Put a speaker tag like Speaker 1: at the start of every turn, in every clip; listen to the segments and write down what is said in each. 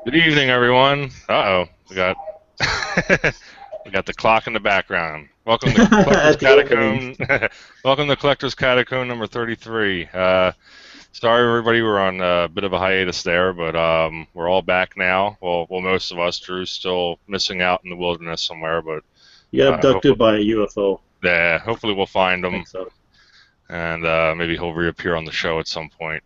Speaker 1: Good evening, everyone. Uh-oh, we got we got the clock in the background. Welcome to Collector's
Speaker 2: At the opening.
Speaker 1: Catacomb. Welcome to Collector's Catacomb number 33. Sorry, everybody, we're on a bit of a hiatus there, but we're all back now. Well, most of us. Drew's still missing out in the wilderness somewhere, but
Speaker 2: You got
Speaker 1: hopefully,
Speaker 2: abducted by a UFO.
Speaker 1: yeah, hopefully we'll find
Speaker 2: I
Speaker 1: him,
Speaker 2: think so.
Speaker 1: and maybe he'll reappear on the show at some point.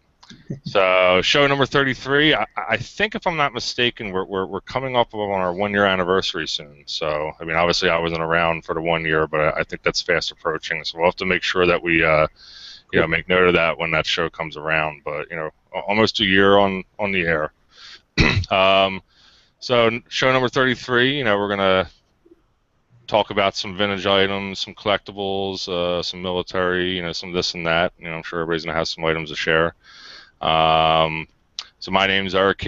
Speaker 1: So, show number 33. I think, if I'm not mistaken, we're coming up on our 1 year anniversary soon. So, I mean, obviously, I wasn't around for the 1 year, but I think that's fast approaching. So, we'll have to make sure that we,
Speaker 2: Cool.
Speaker 1: make note of that when that show comes around. But, almost a year on the air. um, so, show number 33. We're gonna talk about some vintage items, some collectibles, some military, some this and that. I'm sure everybody's gonna have some items to share. Um, so my name is Erik.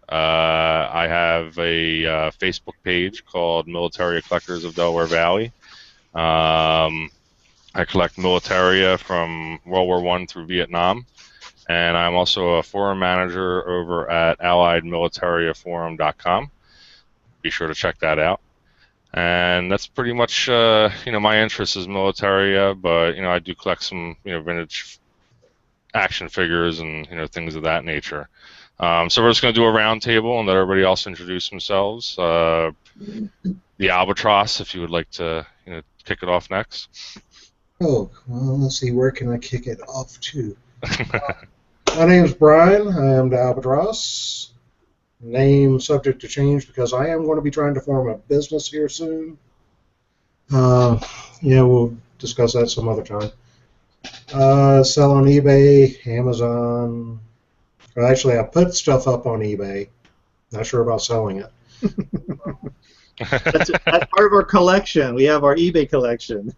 Speaker 1: I have a Facebook page called Militaria Collectors of Delaware Valley. I collect Militaria from World War I through Vietnam, and I'm also a forum manager over at AlliedMilitariaForum.com. Be sure to check that out. And that's pretty much, my interest is Militaria, but I do collect some, vintage action figures and things of that nature. So we're just going to do a round table and let everybody else introduce themselves. The Albatross, if you would like to kick it off next.
Speaker 3: Oh, well, let's see, where can I kick it off to? My name's Brian. I am the Albatross. Name subject to change because I am going to be trying to form a business here soon. Yeah, we'll discuss that some other time. Sell on eBay, Amazon. Well, actually, I put stuff up on eBay. Not sure about selling it.
Speaker 2: That's part of our collection. We have our eBay collection.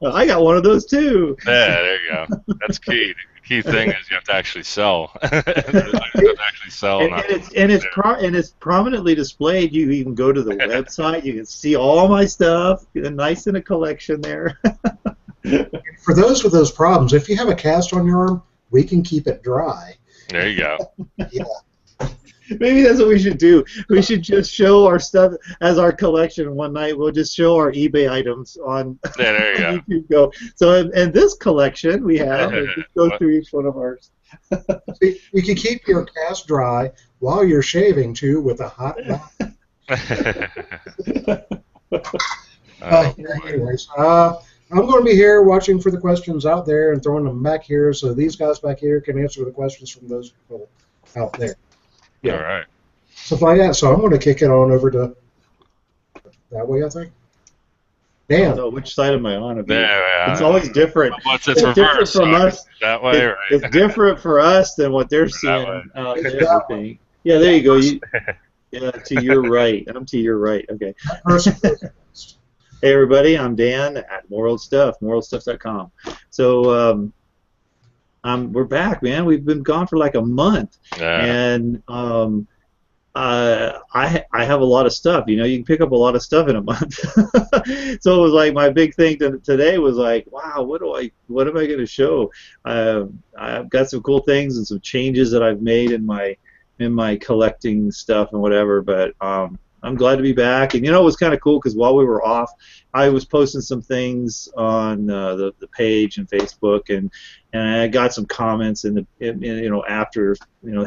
Speaker 2: I got one of those too.
Speaker 1: Yeah, there you go. That's key. The key thing is you have to actually sell. You have to actually sell.
Speaker 2: And it's prominently displayed. You can go to the website. You can see all my stuff. Nice in a collection there.
Speaker 3: For those with those problems, if you have a cast on your arm, we can keep it dry.
Speaker 1: There you go.
Speaker 3: Yeah.
Speaker 2: Maybe that's what we should do. We should just show our stuff as our collection one night. We'll just show our eBay items on
Speaker 1: Yeah, there you
Speaker 2: on YouTube. Go. So in this collection we have, we'll just go through each one of ours.
Speaker 3: You can keep your cast dry while you're shaving too with a hot bath. Anyways, I'm going to be here watching for the questions out there and throwing them back here so these guys back here can answer the questions from those people out there.
Speaker 1: Yeah. All right.
Speaker 3: Stuff like that. So I'm going to kick it on over to that way, I think. Dan.
Speaker 2: So which side am I on?
Speaker 1: Yeah,
Speaker 2: it's always different.
Speaker 1: It's
Speaker 2: different
Speaker 1: reverse,
Speaker 2: from us.
Speaker 1: That way, right?
Speaker 2: It's different for us than what they're seeing out there. Yeah, there you go. Yeah, to your right. I'm to your right. Okay. Hey everybody, I'm Dan at moralstuff, moralstuff.com. So we're back, man. We've been gone for like a month, and I have a lot of stuff. You can pick up a lot of stuff in a month. So it was like my big thing today was like, wow, what am I going to show? I've got some cool things and some changes that I've made in my collecting stuff and whatever, but I'm glad to be back. And it was kind of cool because while we were off, I was posting some things on the page and Facebook, and I got some comments after,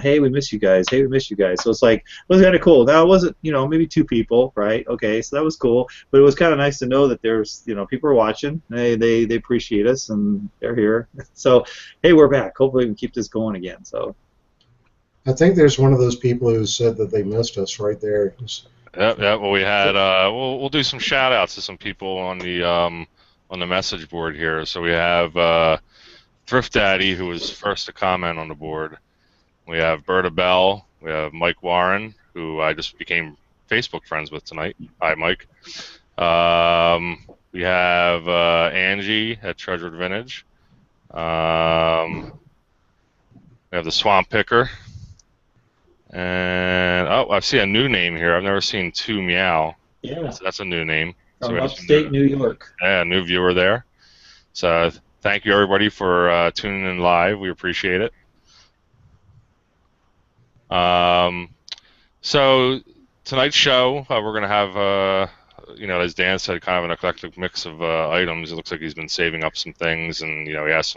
Speaker 2: hey, we miss you guys. Hey, we miss you guys. So it's like, it was kind of cool. Now it wasn't, maybe 2 people, right? Okay, so that was cool. But it was kind of nice to know that there's, people are watching. They appreciate us and they're here. So hey, we're back. Hopefully we can keep this going again. So
Speaker 3: I think there's one of those people who said that they missed us right there.
Speaker 1: Yep. Well, we had. We'll do some shout outs to some people on the message board here. So we have Thrift Daddy, who was first to comment on the board. We have Berta Bell. We have Mike Warren, who I just became Facebook friends with tonight. Hi, Mike. We have Angie at Treasured Vintage. We have the Swamp Picker. And I see a new name here. I've never seen 2 Meow.
Speaker 2: Yeah,
Speaker 1: so that's a new name.
Speaker 2: From upstate New York.
Speaker 1: Yeah, new viewer there. So thank you everybody for tuning in live. We appreciate it. So tonight's show, we're going to have, as Dan said, kind of an eclectic mix of items. It looks like he's been saving up some things, and he has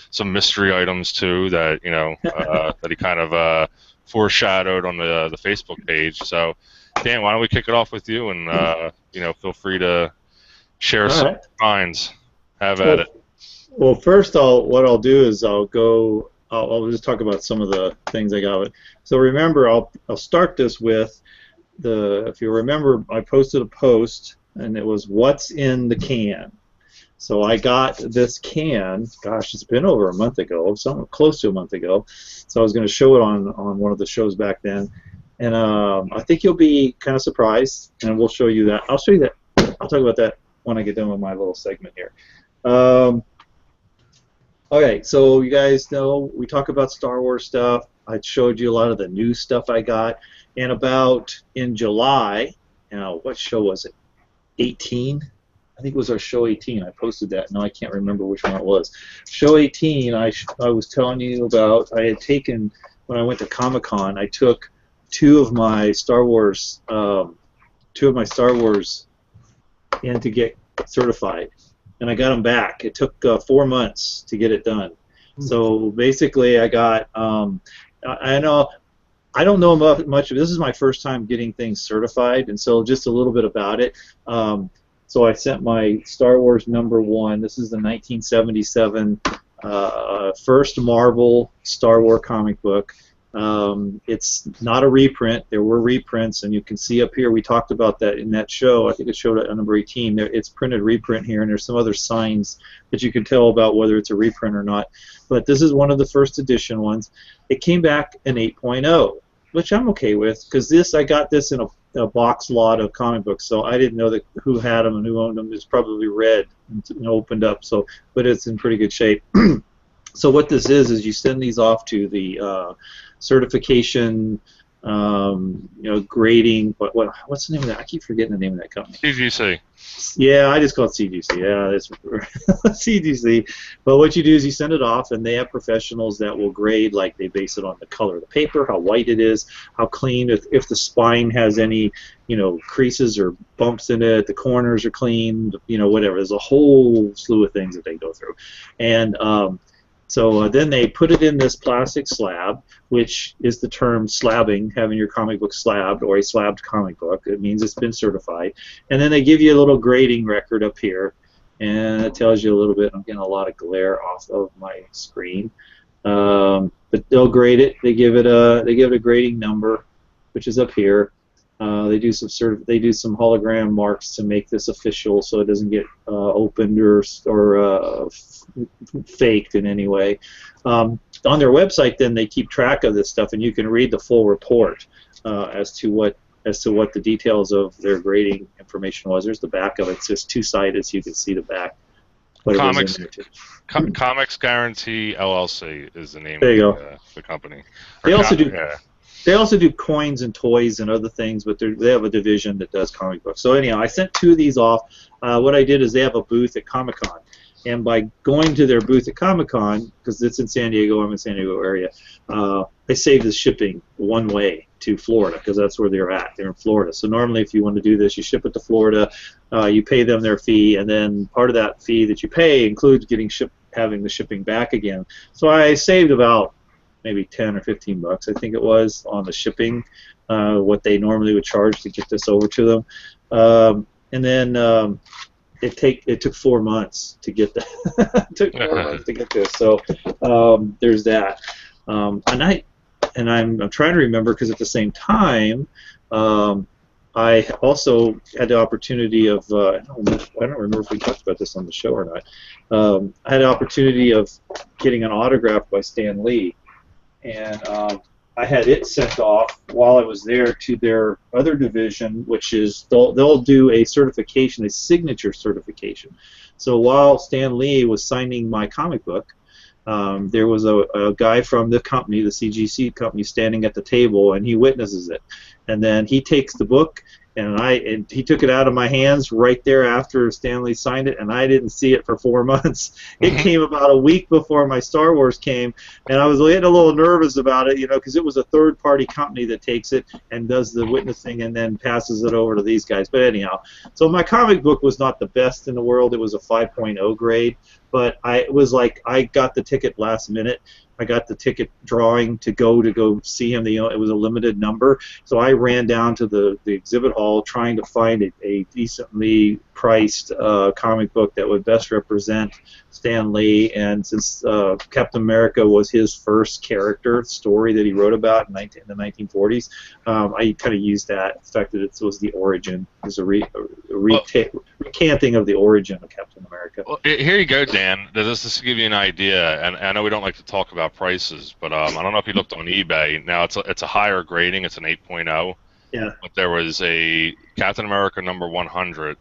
Speaker 1: some mystery items too that that he kind of foreshadowed on the Facebook page. So, Dan, why don't we kick it off with you, and feel free to share
Speaker 2: All
Speaker 1: some
Speaker 2: right.
Speaker 1: finds. Have at it.
Speaker 2: Well, first, what I'll do is I'll just talk about some of the things I got. So remember, I'll start this with if you remember, I posted a post, and it was what's in the can. So I got this can. Gosh, it's been over a month ago, something close to a month ago. So I was going to show it on one of the shows back then, and I think you'll be kind of surprised, and we'll show you that. I'll show you that. I'll talk about that when I get done with my little segment here. Okay, so you guys know we talk about Star Wars stuff. I showed you a lot of the new stuff I got. And about in July, what show was it? 18? I think it was our show 18. I posted that. No, I can't remember which one it was. Show 18, I was telling you about, I had taken, when I went to Comic-Con, I took two of my Star Wars in to get certified. And I got them back. It took 4 months to get it done. So basically, I got. I don't know much. This is my first time getting things certified, and so just a little bit about it. So I sent my Star Wars #1. This is the 1977 first Marvel Star Wars comic book. It's not a reprint. There were reprints, and you can see up here, we talked about that in that show. I think it showed it on number 18. It's printed reprint here, and there's some other signs that you can tell about whether it's a reprint or not. But this is one of the first edition ones. It came back an 8.0, which I'm okay with, because I got this in a box lot of comic books, so I didn't know who had them and who owned them. It's probably read and opened up, but it's in pretty good shape. So what this is you send these off to the certification, grading. What's the name of that? I keep forgetting the name of that company.
Speaker 1: CGC.
Speaker 2: Yeah, I just call it CGC. Yeah, that's CGC. But what you do is you send it off, and they have professionals that will grade. Like, they base it on the color of the paper, how white it is, how clean. If the spine has any, creases or bumps in it, the corners are clean. Whatever. There's a whole slew of things that they go through, and so then they put it in this plastic slab, which is the term slabbing, having your comic book slabbed, or a slabbed comic book. It means it's been certified. And then they give you a little grading record up here, and it tells you a little bit. I'm getting a lot of glare off of my screen. But they'll grade it. They give it a grading number, which is up here. They do some hologram marks to make this official, so it doesn't get opened or faked in any way. On their website, then they keep track of this stuff, and you can read the full report as to what the details of their grading information was. There's the back of it. It's just two-sided, so you can see the back.
Speaker 1: Comics Guarantee LLC is the name
Speaker 2: of
Speaker 1: the company.
Speaker 2: They also do coins and toys and other things, but they have a division that does comic books. So anyhow, I sent two of these off. What I did is they have a booth at Comic-Con. And by going to their booth at Comic-Con, because it's in San Diego, I'm in San Diego area, they save the shipping one way to Florida, because that's where they're at. They're in Florida. So normally if you want to do this, you ship it to Florida, you pay them their fee, and then part of that fee that you pay includes having the shipping back again. So I saved about maybe 10 or 15 bucks, I think it was, on the shipping, what they normally would charge to get this over to them. And then it took 4 months to get that. It took 4 months to get this. So there's that. And I'm trying to remember, because at the same time, I also had the opportunity of I don't remember if we talked about this on the show or not. I had the opportunity of getting an autograph by Stan Lee. And I had it sent off while I was there to their other division, which is they'll do a certification, a signature certification. So while Stan Lee was signing my comic book, there was a guy from the company, the CGC company, standing at the table, and he witnesses it. And then he takes the book and he took it out of my hands right there after Stan Lee signed it, and I didn't see it for 4 months. It came about a week before my Star Wars came, and I was getting a little nervous about it, because it was a third-party company that takes it and does the witnessing and then passes it over to these guys. But anyhow, so my comic book was not the best in the world. It was a 5.0 grade, but it was like I got the ticket last minute. I got the ticket drawing to go see him. It was a limited number, so I ran down to the exhibit hall trying to find a decently priced comic book that would best represent Stan Lee. And since Captain America was his first character story that he wrote about in the 1940s, I kind of used that. In fact, it was the origin. It was a recanting of the origin of Captain America.
Speaker 1: Well, here you go, Dan. This to give you an idea, and I know we don't like to talk about prices, but I don't know if you looked on eBay. Now it's a higher grading. It's an 8.0.
Speaker 2: Yeah.
Speaker 1: But there was a Captain America number 100,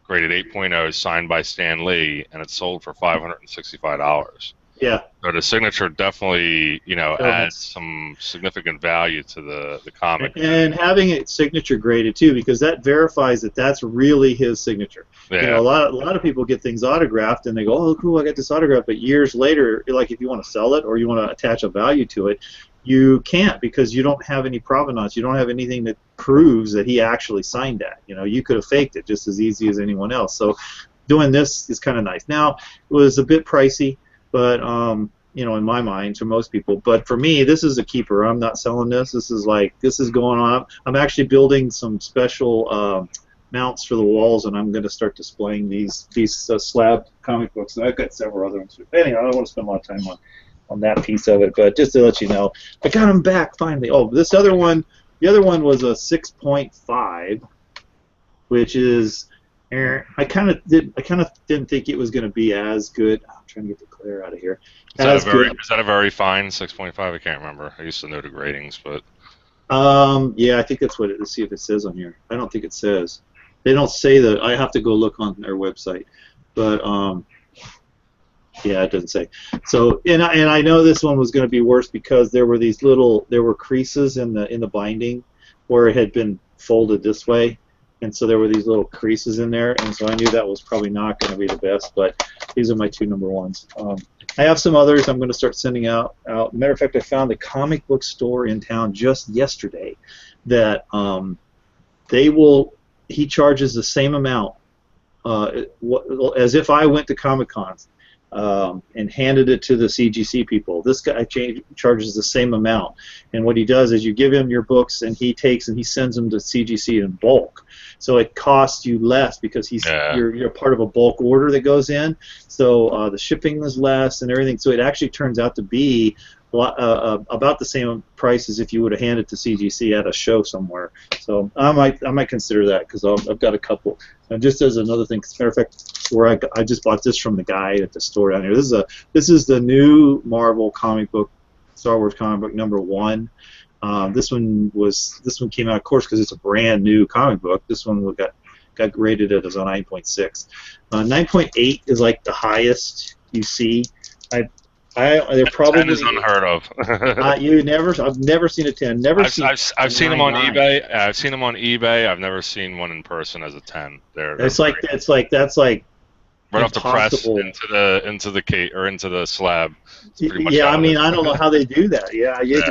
Speaker 1: graded 8.0, signed by Stan Lee, and it sold for $565.
Speaker 2: Yeah.
Speaker 1: So the signature definitely, adds some significant value to the comic.
Speaker 2: And having it signature graded too, because that verifies that that's really his signature.
Speaker 1: Yeah.
Speaker 2: A lot of people get things autographed and they go, "Oh, cool, I got this autograph." But years later, like if you want to sell it or you want to attach a value to it, you can't, because you don't have any provenance. You don't have anything that proves that he actually signed that. You could have faked it just as easy as anyone else. So doing this is kind of nice. Now, it was a bit pricey, but in my mind, for most people. But for me, this is a keeper. I'm not selling this. This is going on. I'm actually building some special mounts for the walls, and I'm going to start displaying these slab comic books. And I've got several other ones. Anyway, I don't want to spend a lot of time on that piece of it, but just to let you know, I got them back finally. Oh, this other one, the other one was a 6.5, which is, I kind of didn't think it was going to be as good. I'm trying to get the glare out of here.
Speaker 1: Is that a very fine 6.5? I can't remember. I used to know the gradings, but
Speaker 2: yeah, I think that's what it. Let's see if it says on here. I don't think it says. They don't say that. I have to go look on their website, but yeah, it doesn't say. So, and I know this one was going to be worse because there were creases in the binding where it had been folded this way, and so there were these little creases in there, and so I knew that was probably not going to be the best. But these are my two number ones. I have some others I'm going to start sending out. Matter of fact, I found a comic book store in town just yesterday that he charges the same amount as if I went to Comic-Con and handed it to the CGC people. This guy charges the same amount, and what he does is you give him your books, and he takes and he sends them to CGC in bulk. So it costs you less because you're part of a bulk order that goes in. So the shipping is less and everything. So it actually turns out to be about the same price as if you would have handed it to CGC at a show somewhere. So I might consider that, because I've got a couple. And just as another thing, as a matter of fact, where I just bought this from the guy at the store down here. This is the new Marvel comic book, Star Wars comic book number 1. This one came out, of course, because it's a brand new comic book. This one got graded as a 9.6. 9.8 is like the highest you see. They're probably
Speaker 1: 10 is unheard of.
Speaker 2: I've never seen a 10.
Speaker 1: I've seen them on eBay. I've seen them on eBay. I've never seen one in person as a 10.
Speaker 2: That's like
Speaker 1: right off the press into the slab.
Speaker 2: Yeah, I mean, I don't know how they do that. Yeah, you'd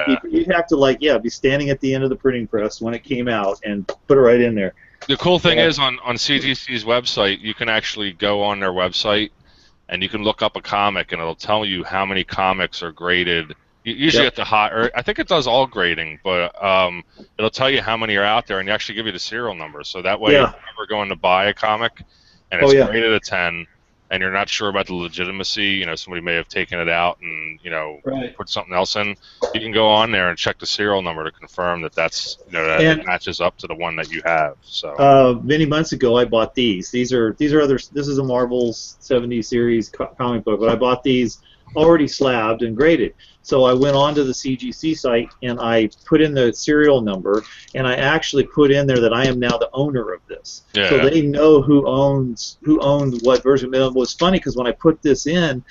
Speaker 2: have to be standing at the end of the printing press when it came out and put it right in there.
Speaker 1: The cool thing is on CGC's website, you can actually go on their website and you can look up a comic, and it'll tell you how many comics are graded. Usually at the high, or I think it does all grading, but it'll tell you how many are out there, and you actually give you the serial number. So that way, if you're ever going to buy a comic and it's graded a 10, and you're not sure about the legitimacy, somebody may have taken it out and put something else in, you can go on there and check the serial number to confirm that it matches up to the one that you have. So
Speaker 2: many months ago, I bought these. These are others. This is a Marvel's 70 series comic book, but I bought these already slabbed and graded. So I went onto the CGC site and I put in the serial number, and I actually put in there that I am now the owner of this.
Speaker 1: Yeah.
Speaker 2: So they know who owned what version. It was funny because when I put this in,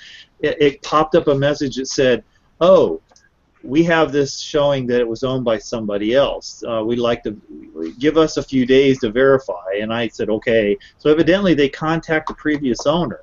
Speaker 2: it popped up a message that said, "Oh, we have this showing that it was owned by somebody else. We'd like to, supposedly. Give us a few days to verify. And I said, okay. So evidently they contact the previous owner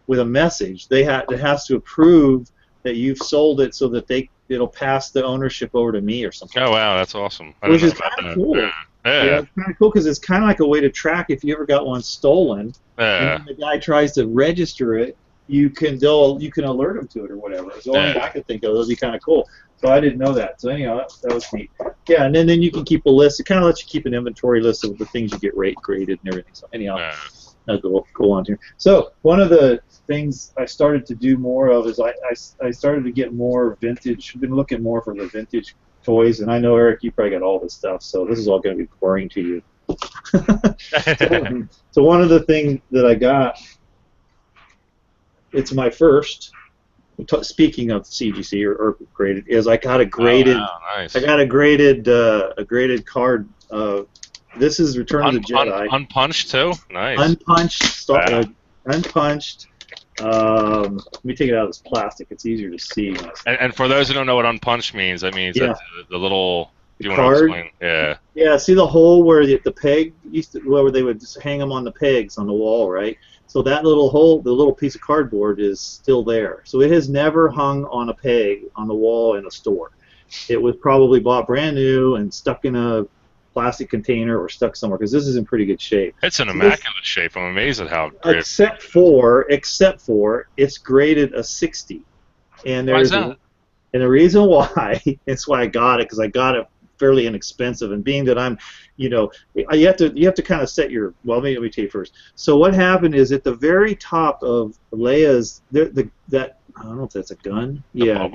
Speaker 2: with a message. It has to approve that you've sold it so that it'll pass the ownership over to me or something.
Speaker 1: Oh wow, that's awesome. I
Speaker 2: Which
Speaker 1: didn't
Speaker 2: is
Speaker 1: know about
Speaker 2: kind of
Speaker 1: that.
Speaker 2: cool.
Speaker 1: Yeah.
Speaker 2: It's kind of cool because it's kind of like a way to track if you ever got one stolen,
Speaker 1: Yeah.
Speaker 2: and then the guy tries to register it. You can alert him to it or whatever. It's the only thing I could think of. That'd be kind of cool. So I didn't know that. So anyhow, that was neat. Yeah, and then you can keep a list. It kind of lets you keep an inventory list of the things you get graded and everything. So anyhow, I'll go on here. So one of the things I started to do more of is I started to get more vintage. I've been looking more for the vintage toys, and I know, Eric, you probably got all this stuff, so this is all going to be boring to you. So one of the things that I got, it's my first. Speaking of CGC or graded, is I got a graded.
Speaker 1: Oh, wow, nice.
Speaker 2: I got a graded card. This is Return of the Jedi.
Speaker 1: Unpunched too. Nice.
Speaker 2: Unpunched.
Speaker 1: Wow.
Speaker 2: Unpunched. Let me take it out of this plastic. It's easier to see.
Speaker 1: And for those who don't know what unpunched means, that means that the little. Do you want to explain? Yeah.
Speaker 2: Yeah. See the hole where the peg where they would just hang them on the pegs on the wall, right? So that little hole, the little piece of cardboard, is still there. So it has never hung on a peg on the wall in a store. It was probably bought brand new and stuck in a plastic container or stuck somewhere because this is in pretty good shape.
Speaker 1: It's in immaculate shape. I'm amazed at how great.
Speaker 2: Except for it's graded a 60. And
Speaker 1: Why is that?
Speaker 2: And the reason why, that's why I got it, because I got it fairly inexpensive, and being that I'm, you have to kind of set your. Well, let me tell you first. So what happened is at the very top of Leia's, that I don't know if that's a gun. Yeah,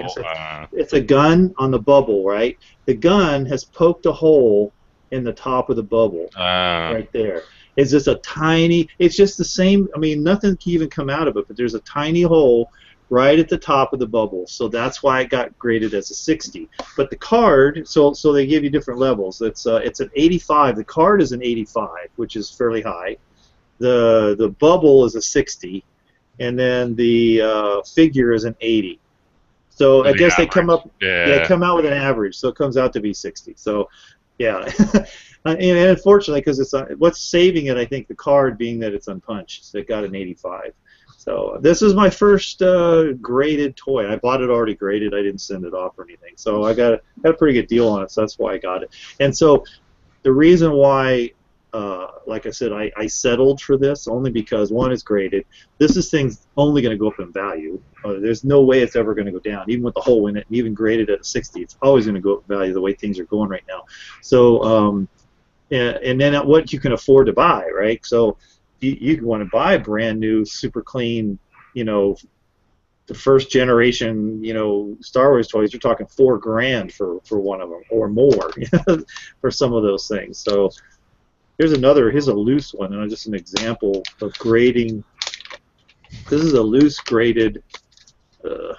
Speaker 2: it's a gun on the bubble, right? The gun has poked a hole in the top of the bubble, right there. It's just a tiny. It's just the same. I mean, nothing can even come out of it, but there's a tiny hole right at the top of the bubble. So that's why it got graded as a 60. But the card, so they give you different levels. It's an 85. The card is an 85, which is fairly high. The bubble is a 60, and then the figure is an 80. So I guess they come out with an average. So it comes out to be 60. So yeah, and unfortunately, because it's what's saving it, I think, the card being that it's unpunched. So it got an 85. So this is my first graded toy. I bought it already graded. I didn't send it off or anything. So I got a pretty good deal on it. So that's why I got it. And so the reason why, like I said, I settled for this only because, one, it's graded. This thing's only going to go up in value. There's no way it's ever going to go down, even with the hole in it, and even graded at a 60. It's always going to go up in value the way things are going right now. So and then what you can afford to buy, right? So you want to buy a brand new, super clean, the first generation, Star Wars toys. You're talking $4,000 for one of them or more for some of those things. So here's a loose one, and just an example of grading. This is a loose graded. I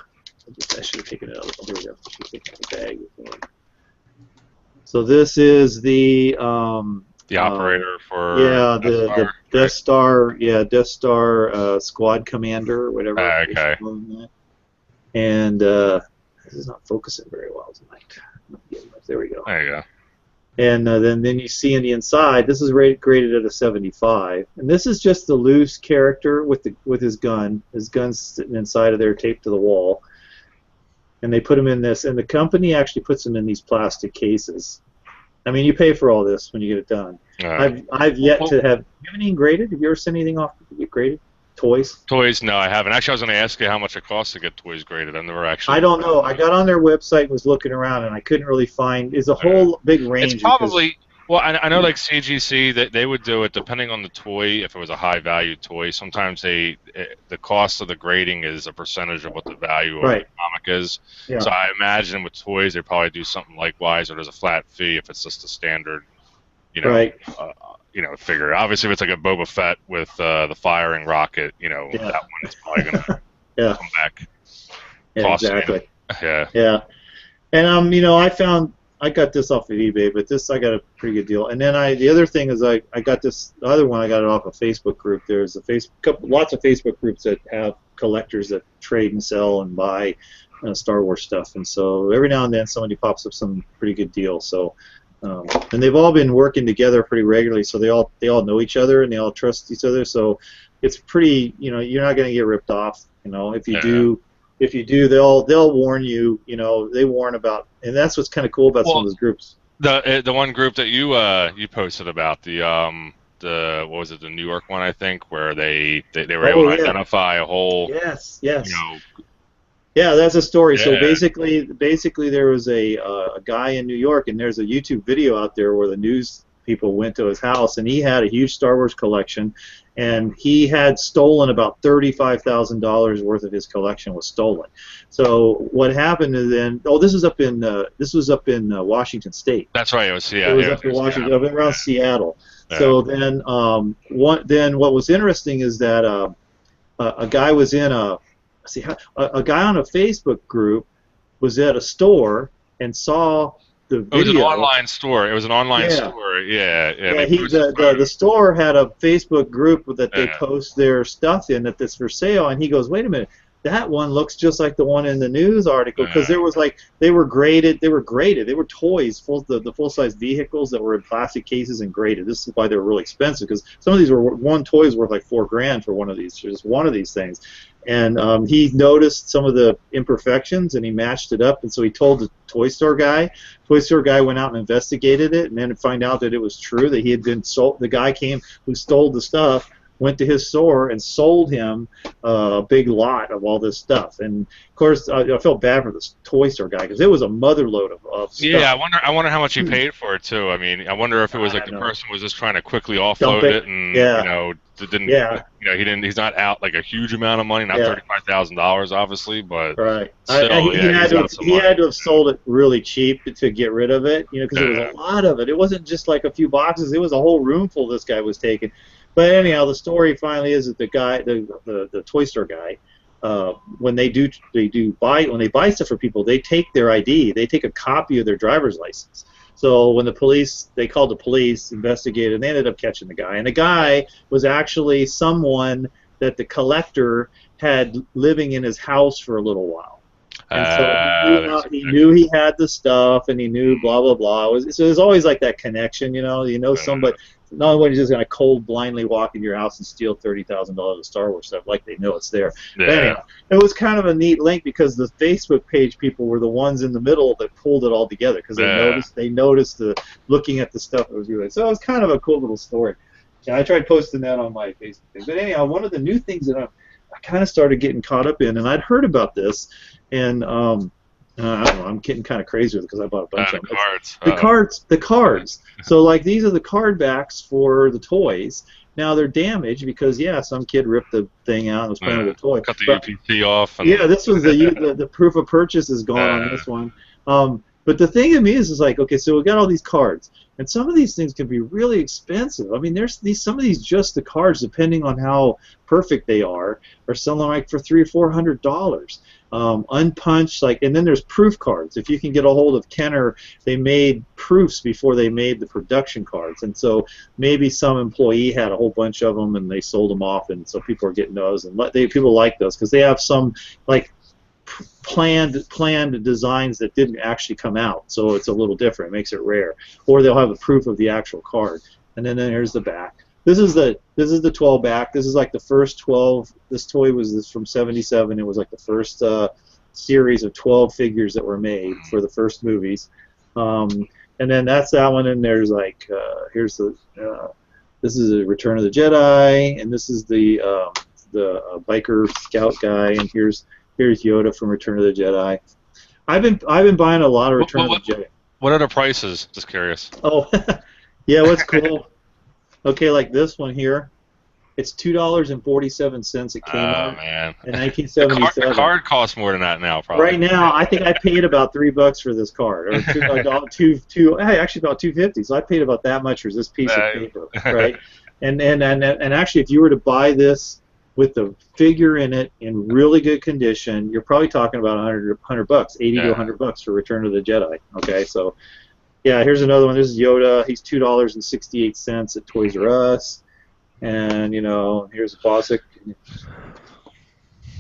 Speaker 2: should have taken it out. Here we go. I should have taken out the bag. So this is the
Speaker 1: operator for
Speaker 2: the Death Star, Death Star Squad Commander or whatever.
Speaker 1: Okay.
Speaker 2: And this is not focusing very well tonight. There we go.
Speaker 1: There you go.
Speaker 2: And then you see in the inside, this is graded at a 75, and this is just the loose character with his gun. His gun's sitting inside of there, taped to the wall. And they put him in this, and the company actually puts them in these plastic cases. I mean, you pay for all this when you get it done. I've yet to have. You haven't even graded? Have you ever sent anything off to get graded? Toys?
Speaker 1: Toys? No, I haven't. Actually, I was going to ask you how much it costs to get toys graded. I've never actually.
Speaker 2: I don't know. I got on their website and was looking around, and I couldn't really find. There's a whole big range.
Speaker 1: It's probably. Well, I know like CGC that they would do it depending on the toy. If it was a high value toy, sometimes the cost of the grading is a percentage of what the value of the comic is. Yeah. So I imagine with toys they probably do something likewise, or there's a flat fee if it's just a standard, figure. Obviously, if it's like a Boba Fett with the firing rocket, that one is probably gonna come back.
Speaker 2: Yeah, exactly.
Speaker 1: Yeah.
Speaker 2: Yeah, and I got this off of eBay, but this I got a pretty good deal. And then the other thing is I got this the other one. I got it off a Facebook group. There's lots of Facebook groups that have collectors that trade and sell and buy Star Wars stuff. And so every now and then somebody pops up some pretty good deal. So And they've all been working together pretty regularly, so they all know each other and they all trust each other. So it's pretty, you know, you're not going to get ripped off. You know, if you do, they'll warn you. You know, they warn about, and that's what's kind of cool about some of those groups.
Speaker 1: The one group that you posted about, what was it, the New York one, I think, where they were able to identify a whole,
Speaker 2: yes,
Speaker 1: you know,
Speaker 2: yeah, that's a story.
Speaker 1: Yeah.
Speaker 2: So basically there was a guy in New York, and there's a YouTube video out there where the news people went to his house, and he had a huge Star Wars collection, and he had stolen about $35,000 worth of his collection was stolen. So what happened is then, this was up in Washington State.
Speaker 1: That's right. It was
Speaker 2: up in Washington, up around Seattle. Yeah. So then what was interesting is that a guy was in a guy on a Facebook group was at a store and saw the video.
Speaker 1: It was an online store. It was an online store. Yeah.
Speaker 2: The store had a Facebook group that they post their stuff in that's for sale, and he goes, "Wait a minute, that one looks just like the one in the news article," because there was they were graded. They were toys, the full-size vehicles that were in plastic cases and graded. This is why they were really expensive, because some of these one toy is worth like $4,000 for one of these, just one of these things. And he noticed some of the imperfections, and he matched it up, and so he told the toy store guy. Toy store guy went out and investigated it, and then find out that it was true, that he had been sold. The guy who stole the stuff, went to his store and sold him a big lot of all this stuff. And of course, I felt bad for this toy store guy, because it was a mother load of stuff.
Speaker 1: Yeah, I wonder how much he paid for it too. I mean, I wonder if it was like the person was just trying to quickly offload it, and you know, didn't.
Speaker 2: Yeah.
Speaker 1: You know, he's not out like a huge amount of money, not $35,000 obviously, but
Speaker 2: right.
Speaker 1: Still,
Speaker 2: he had to have sold it really cheap to get rid of it, you know, because there was a lot of it. It wasn't just like a few boxes; it was a whole room full this guy was taking. But anyhow, the story finally is that the guy, the toy store guy, when they buy stuff for people, they take their ID, they take a copy of their driver's license. So when they called the police, investigated, and they ended up catching the guy. And the guy was actually someone that the collector had living in his house for a little while. And so he knew he had the stuff, and he knew blah blah blah. So there's always like that connection, you know somebody. Not only just going to cold blindly walk in your house and steal $30,000 of Star Wars stuff like they know it's there.
Speaker 1: Yeah.
Speaker 2: But anyway, it was kind of a neat link, because the Facebook page people were the ones in the middle that pulled it all together, because they noticed the looking at the stuff that was really. So it was kind of a cool little story. Yeah, I tried posting that on my Facebook page. But anyhow, one of the new things that I kind of started getting caught up in, and I'd heard about this, and I don't know, I'm getting kind of crazy with it because I bought a bunch of them. The cards. So like these are the card backs for the toys. Now they're damaged because some kid ripped the thing out and was playing with the toy.
Speaker 1: Cut the UPC off. And
Speaker 2: this was the proof of purchase is gone on this one. But the thing to me is like, okay, so we got all these cards, and some of these things can be really expensive. I mean, some of these just the cards, depending on how perfect they are selling like for $300 or $400. Unpunched, and then there's proof cards. If you can get a hold of Kenner, they made proofs before they made the production cards, and so maybe some employee had a whole bunch of them and they sold them off, and so people are getting those, and people like those because they have some planned designs that didn't actually come out, so it's a little different. It makes it rare. Or they'll have a proof of the actual card, and then here's the back. This is the 12 back. This is like the first 12. This toy was from '77. It was like the first series of 12 figures that were made for the first movies. And then that's that one. And there's here's the this is a Return of the Jedi, and this is the biker scout guy, and here's Yoda from Return of the Jedi. I've been buying a lot of Return of the Jedi.
Speaker 1: What are the prices? Just curious.
Speaker 2: Oh, yeah. What's cool? Okay, like this one here, it's $2.47. It came out in 1977.
Speaker 1: The card costs more than that now, probably.
Speaker 2: Right now, I think I paid about $3 for this card, or actually about $2.50. So I paid about that much for this piece of paper, right? And actually, if you were to buy this with the figure in it in really good condition, you're probably talking about $100, $80 to $100 for Return of the Jedi. Okay, so. Yeah, here's another one. This is Yoda. He's $2.68 at Toys R Us, and here's Bossk.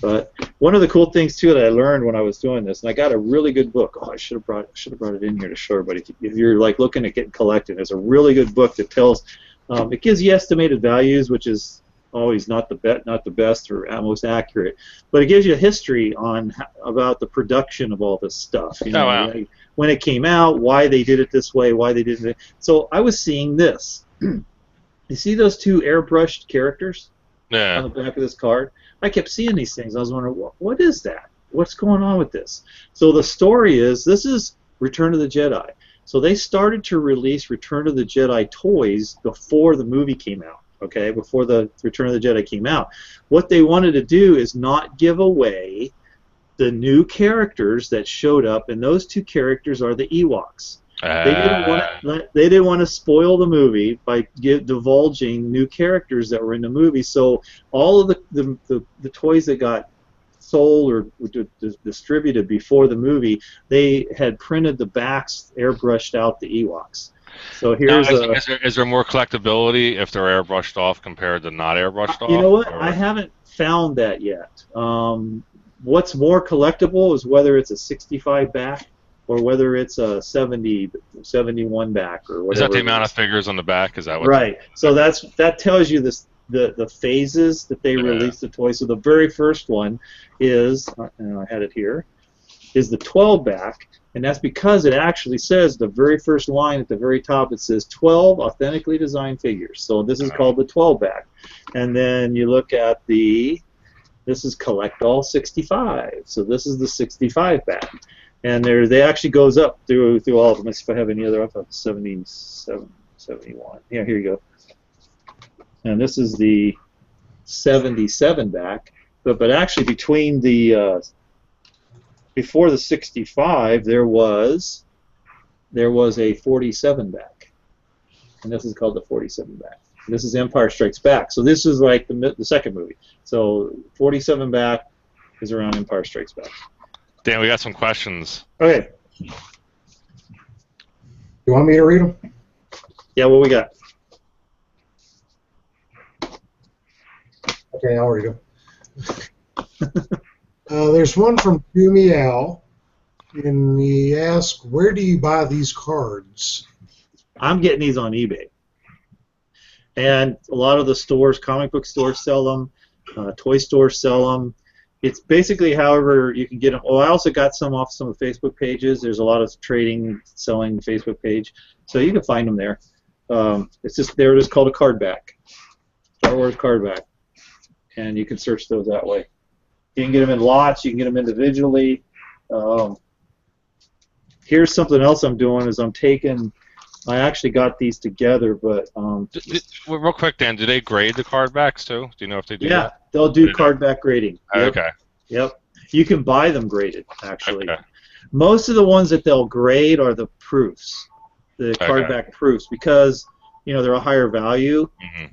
Speaker 2: But one of the cool things too that I learned when I was doing this, and I got a really good book. Oh, I should have brought it in here to show everybody. If you're like looking at getting collected, there's a really good book that tells. It gives you estimated values, which is always not the best or most accurate, but it gives you a history on about the production of all this stuff. You know, like when it came out, why they did it this way, why they did it. So I was seeing this. You see those two airbrushed characters on the back of this card? I kept seeing these things. I was wondering, what is that? What's going on with this? So the story is, this is Return of the Jedi. So they started to release Return of the Jedi toys before the movie came out. Okay, before the Return of the Jedi came out. What they wanted to do is not give away the new characters that showed up, and those two characters are the Ewoks. They didn't want to spoil the movie by divulging new characters that were in the movie. So all of the toys that got sold or distributed before the movie, they had printed the backs, airbrushed out the Ewoks. So here's
Speaker 1: is there more collectability if they're airbrushed off compared to not airbrushed off?
Speaker 2: You know what? I haven't found that yet. What's more collectible is whether it's a 65 back or whether it's a 71 back or whatever.
Speaker 1: Is that the amount of figures on the back? Is that what?
Speaker 2: Right. So that tells you the phases that they released the toy. So the very first one is, and I had it here, is the 12 back, and that's because it actually says the very first line at the very top. It says 12 authentically designed figures. So this is called the 12 back, and then you look at this is Collect All 65. So this is the 65 back. And they actually goes up through all of them. Let's see if I have any other up. 77, 71. Yeah, here you go. And this is the 77 back. But actually between the before the 65 there was a 47 back. And this is called the 47 back. And this is Empire Strikes Back. So this is like the second movie. So 47 back is around Empire Strikes Back.
Speaker 1: Dan, we got some questions.
Speaker 2: Okay.
Speaker 3: You want me to read them?
Speaker 2: Yeah, what we got?
Speaker 3: Okay, I'll read them. There's one from Meow, and he asks, where do you buy these cards?
Speaker 2: I'm getting these on eBay. And a lot of the stores, comic book stores sell them, toy stores sell them. It's basically however you can get them. Oh, I also got some off some of the Facebook pages. There's a lot of trading, selling Facebook page. So you can find them there. It's just, they're just called a card back. Star Wars card back. And you can search those that way. You can get them in lots. You can get them individually. Here's something else I'm doing is I actually got these together, but
Speaker 1: real quick, Dan, do they grade the card backs too? Do you know if they do?
Speaker 2: Yeah, they'll do card back grading. Yep.
Speaker 1: Okay.
Speaker 2: Yep. You can buy them graded, actually.
Speaker 1: Okay.
Speaker 2: Most of the ones that they'll grade are the proofs, the card back proofs, because they're a higher value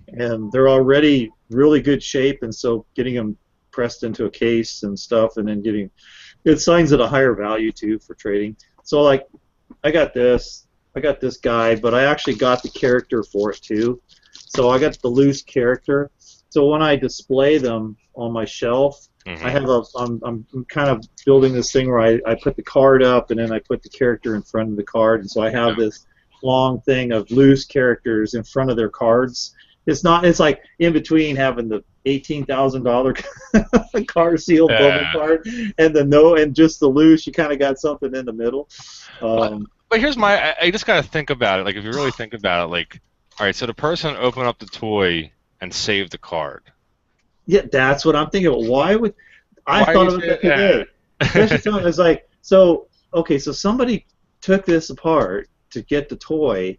Speaker 2: and they're already really good shape, and so getting them pressed into a case and stuff, and then getting it signs at a higher value too for trading. So like, I got this guy, but I actually got the character for it too. So I got the loose character. So when I display them on my shelf, I have I'm kind of building this thing where I put the card up and then I put the character in front of the card, and so I have this long thing of loose characters in front of their cards. It's like in between having the $18,000 car sealed bubble card and just the loose. You kind of got something in the middle.
Speaker 1: But here's I just got to think about it. Like, if you really think about it, like, all right, so the person opened up the toy and saved the card.
Speaker 2: Yeah, that's what I'm thinking about. Why thought of it today. It's like, so somebody took this apart to get the toy,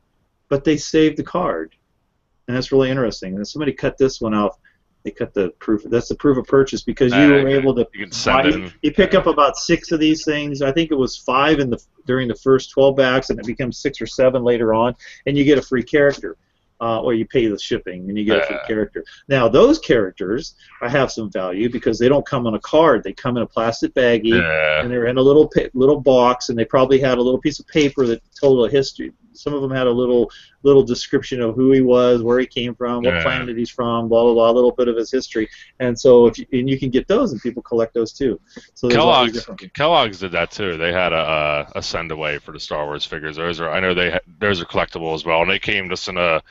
Speaker 2: but they saved the card. And that's really interesting. And somebody cut this one off. They cut the proof. That's the proof of purchase because you were able to.
Speaker 1: You can send them.
Speaker 2: You pick up about 6 of these things. I think it was 5 during the first 12 backs, and it becomes 6 or 7 later on, and you get a free character, or you pay the shipping and you get a free character. Now those characters have some value because they don't come on a card. They come in a plastic baggie, and they're in a little box, and they probably had a little piece of paper that told a history. some of them had a little description of who he was, where he came from, what planet he's from, blah blah blah, a little bit of his history. And so and you can get those, and people collect those too. So there's all these different.
Speaker 1: Kellogg's did that too. They had a send away for the Star Wars figures. Those are, I know those are collectible as well, and they came just in a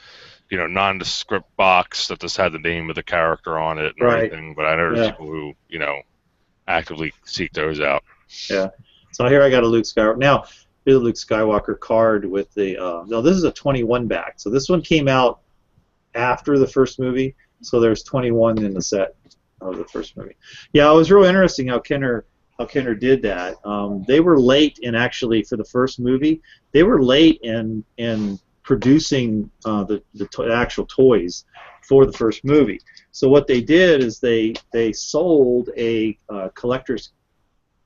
Speaker 1: nondescript box that just had the name of the character on it and everything. But I know there's people who actively seek those out.
Speaker 2: Yeah. So here I got a Luke Skywalker. Now, here's a Luke Skywalker card with the no, this is a 21 back. So this one came out after the first movie. So there's 21 in the set of the first movie. Yeah, it was real interesting how Kenner did that. They were late in, actually, for the first movie. They were late in producing the actual toys for the first movie. So what they did is they sold a collector's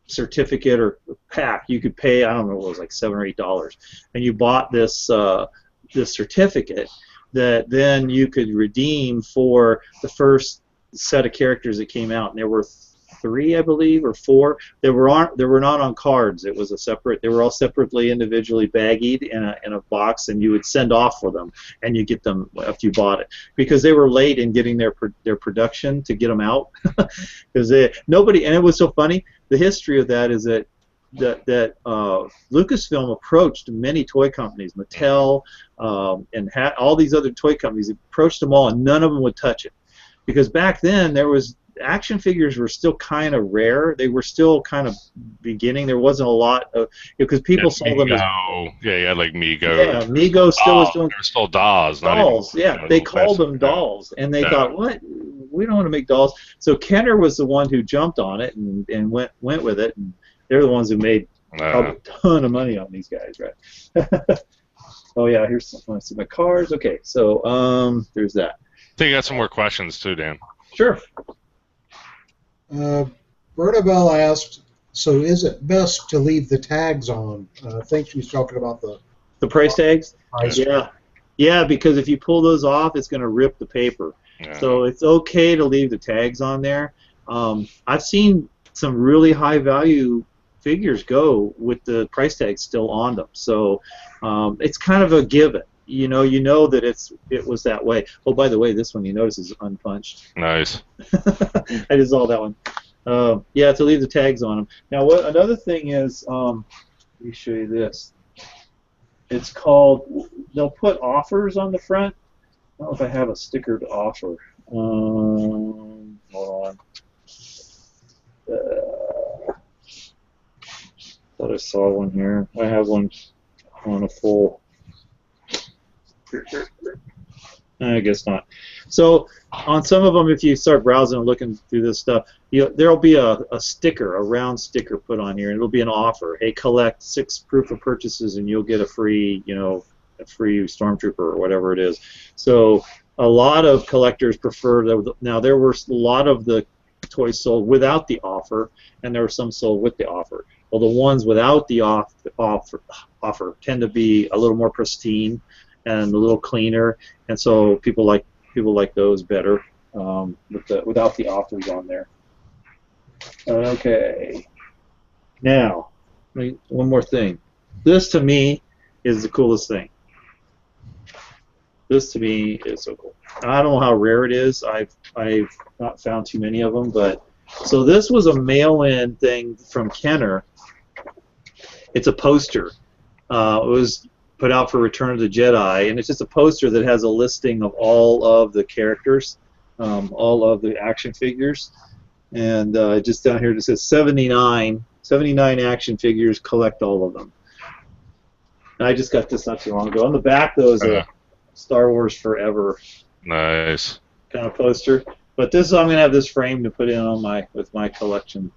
Speaker 2: certificate or pack. You could pay, I don't know, it was like $7 or $8, and you bought this certificate that then you could redeem for the first set of characters that came out, and there were 3, I believe, or 4. They were not on cards. It was a separate. They were all separately, individually baggied in a box, and you would send off for them, and you get them after you bought it, because they were late in getting their production to get them out. Because nobody, and it was so funny. The history of that is that Lucasfilm approached many toy companies, Mattel, and all these other toy companies. Approached them all, and none of them would touch it, because back then action figures were still kind of rare. They were still kind of beginning. There wasn't a lot of, because people saw them as
Speaker 1: like Mego.
Speaker 2: Yeah, Mego still was doing.
Speaker 1: They're still dolls.
Speaker 2: Dolls, they called them dolls, and they thought, what? We don't want to make dolls. So Kenner was the one who jumped on it and went with it, and they're the ones who made probably a ton of money on these guys, right? Oh yeah, here's some. I see my cards. Okay, so there's that.
Speaker 1: I think you got some more questions too, Dan.
Speaker 2: Sure.
Speaker 3: Bernabelle asked, so is it best to leave the tags on? I think she's talking about
Speaker 2: the price tags.
Speaker 3: Price
Speaker 2: yeah, because if you pull those off, it's going to rip the paper. Yeah. So it's okay to leave the tags on there. I've seen some really high value figures go with the price tags still on them. So it's kind of a given. You know that it was that way. Oh, by the way, this one you notice is unpunched.
Speaker 1: Nice.
Speaker 2: I just saw that one. Yeah, to leave the tags on them. Now, another thing is, let me show you this. It's called. They'll put offers on the front. I don't know if I have a stickered offer. Hold on. Thought I saw one here. I have one on a full. I guess not. So on some of them, if you start browsing and looking through this stuff, there'll be a sticker, a round sticker put on here, and it'll be an offer. Hey, collect 6 proof of purchases, and you'll get a free stormtrooper or whatever it is. So a lot of collectors prefer that. Now there were a lot of the toys sold without the offer, and there were some sold with the offer. Well, the ones without the offer tend to be a little more pristine and a little cleaner, and so people like those better without the offers on there. Okay. Now, one more thing. This to me is the coolest thing. This to me is so cool. I don't know how rare it is. I've not found too many of them, but so this was a mail-in thing from Kenner. It's a poster. It was put out for Return of the Jedi, and it's just a poster that has a listing of all of the characters, all of the action figures, and just down here it says 79 action figures, collect all of them. And I just got this not too long ago. On the back, though, is a Star Wars Forever
Speaker 1: nice
Speaker 2: kind of poster. But this, I'm gonna have this framed to put in on my collection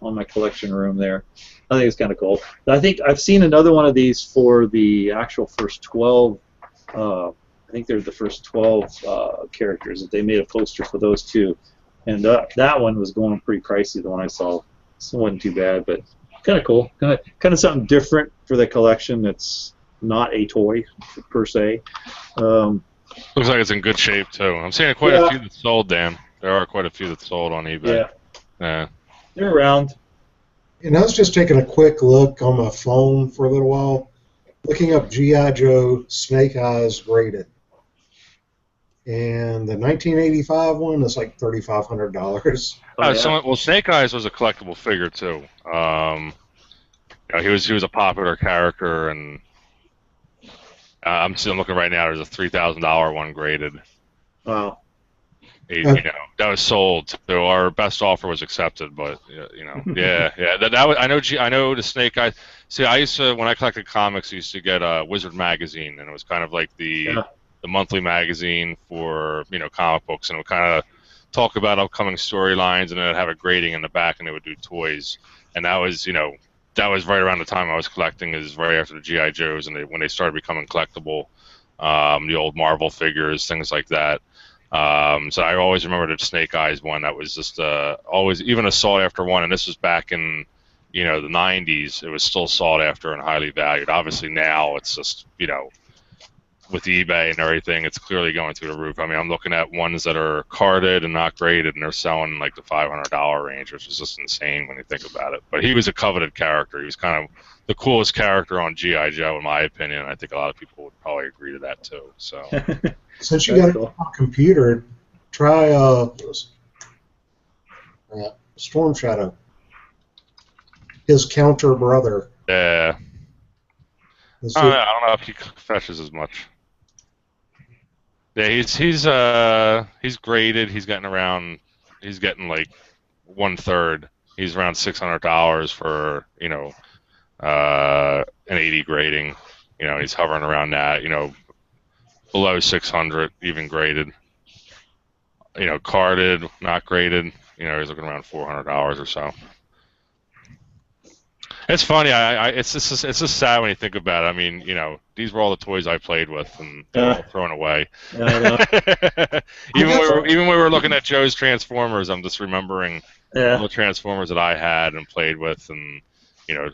Speaker 2: room there. I think it's kind of cool. I think I've seen another one of these for the actual first 12. I think they're the first 12 characters that they made a poster for those too, and that one was going pretty pricey. The one I saw, so it wasn't too bad, but kind of cool. Kind of something different for the collection. That's not a toy per se.
Speaker 1: Looks like it's in good shape too. I'm seeing quite a few that sold, Dan. There are quite a few that sold on eBay. Yeah.
Speaker 2: They're around.
Speaker 3: And I was just taking a quick look on my phone for a little while. looking up G.I. Joe Snake Eyes graded. And the 1985 one is like $3,500.
Speaker 2: Oh, yeah.
Speaker 1: Well, Snake Eyes was a collectible figure too. He was a popular character, and I'm still looking right now. There's a $3,000 one graded.
Speaker 2: Wow.
Speaker 1: That was sold. So our best offer was accepted, but yeah. That was, I know the Snake Eyes. See, I used to, when I collected comics, I used to get a Wizard magazine, and it was kind of like the monthly magazine for comic books, and it would kind of talk about upcoming storylines, and then it'd have a grading in the back, and they would do toys, and that was right around the time I was collecting, is right after the G.I. Joes, and when they started becoming collectible, the old Marvel figures, things like that. So I always remember the Snake Eyes one. That was just always, even a sought after one, and this was back in the 90s. It was still sought after and highly valued. Obviously now it's just with eBay and everything, it's clearly going through the roof. I mean, I'm looking at ones that are carded and not graded, and they're selling like the $500 range, which is just insane when you think about it. But he was a coveted character. He was kind of the coolest character on G.I. Joe, in my opinion. I think a lot of people would probably agree to that too. So,
Speaker 3: since you got it on a computer, try Storm Shadow, his counter brother.
Speaker 1: Yeah. I don't know if he fetches as much. Yeah, he's graded. He's getting like 1/3. He's around $600 for an 80 grading. He's hovering around that. Below 600 even graded. Carded, not graded. He's looking around $400 or so. It's funny. It's just sad when you think about it. I mean, these were all the toys I played with, and they're all thrown away.
Speaker 2: I know.
Speaker 1: even when we were looking at Joe's Transformers, I'm just remembering all the Transformers that I had and played with, and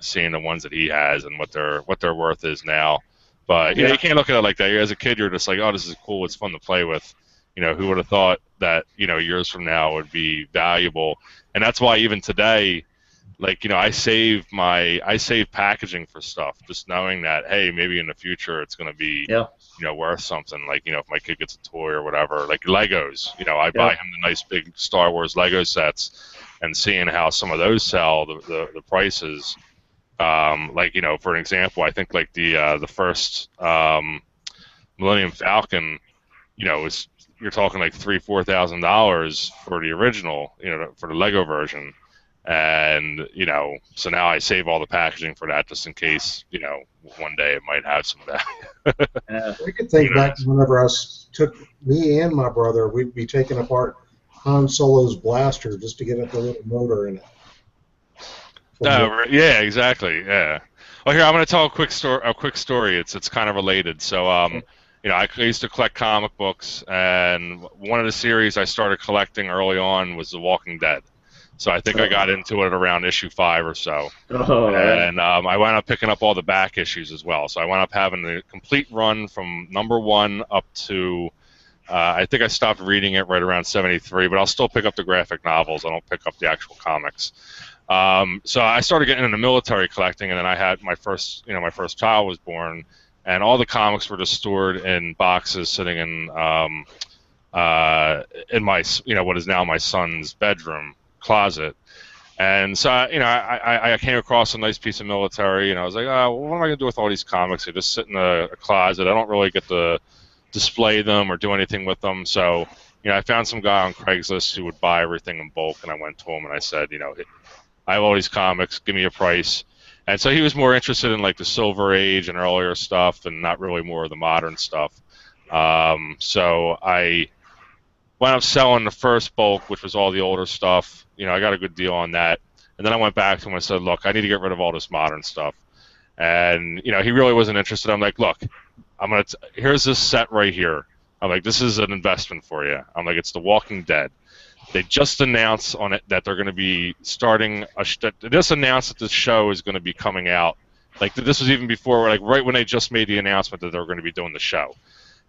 Speaker 1: seeing the ones that he has and what their worth is now. But you can't look at it like that. As a kid, you're just like, oh, this is cool. It's fun to play with. Who would have thought that years from now would be valuable? And that's why even today, like, I save packaging for stuff, just knowing that, hey, maybe in the future it's going to be, worth something. Like, if my kid gets a toy or whatever, like Legos, I buy him the nice big Star Wars Lego sets, and seeing how some of those sell, the prices, like, for an example, I think like the first Millennium Falcon, you're talking like $3,000-$4,000 for the original, for the Lego version. And so now I save all the packaging for that, just in case one day it might have some value.
Speaker 3: We could think back to whenever me and my brother, we'd be taking apart Han Solo's blaster just to get at the little motor in it.
Speaker 1: Yeah, exactly. Yeah. Well, here I'm going to tell a quick story. It's kind of related. So I used to collect comic books, and one of the series I started collecting early on was The Walking Dead. So I think I got into it around issue 5 or so. And I wound up picking up all the back issues as well. So I wound up having the complete run from #1 up to, I think I stopped reading it right around 73, but I'll still pick up the graphic novels. I don't pick up the actual comics. So I started getting into military collecting, and then I had my first child was born, and all the comics were just stored in boxes sitting in my, what is now my son's bedroom closet. And so I came across a nice piece of military, and I was like, oh, what am I going to do with all these comics? They just sit in a closet. I don't really get to display them or do anything with them. So I found some guy on Craigslist who would buy everything in bulk, and I went to him and I said, I have all these comics, give me a price. And so he was more interested in like the Silver Age and earlier stuff, and not really more of the modern stuff. So I wound up selling the first bulk, which was all the older stuff. I got a good deal on that. And then I went back to him and said, look, I need to get rid of all this modern stuff. And, he really wasn't interested. I'm like, look, here's this set right here. I'm like, this is an investment for you. I'm like, it's The Walking Dead. They just announced on it that they're going to be starting they just announced that this show is going to be coming out. Like, this was even before, like, right when they just made the announcement that they were going to be doing the show.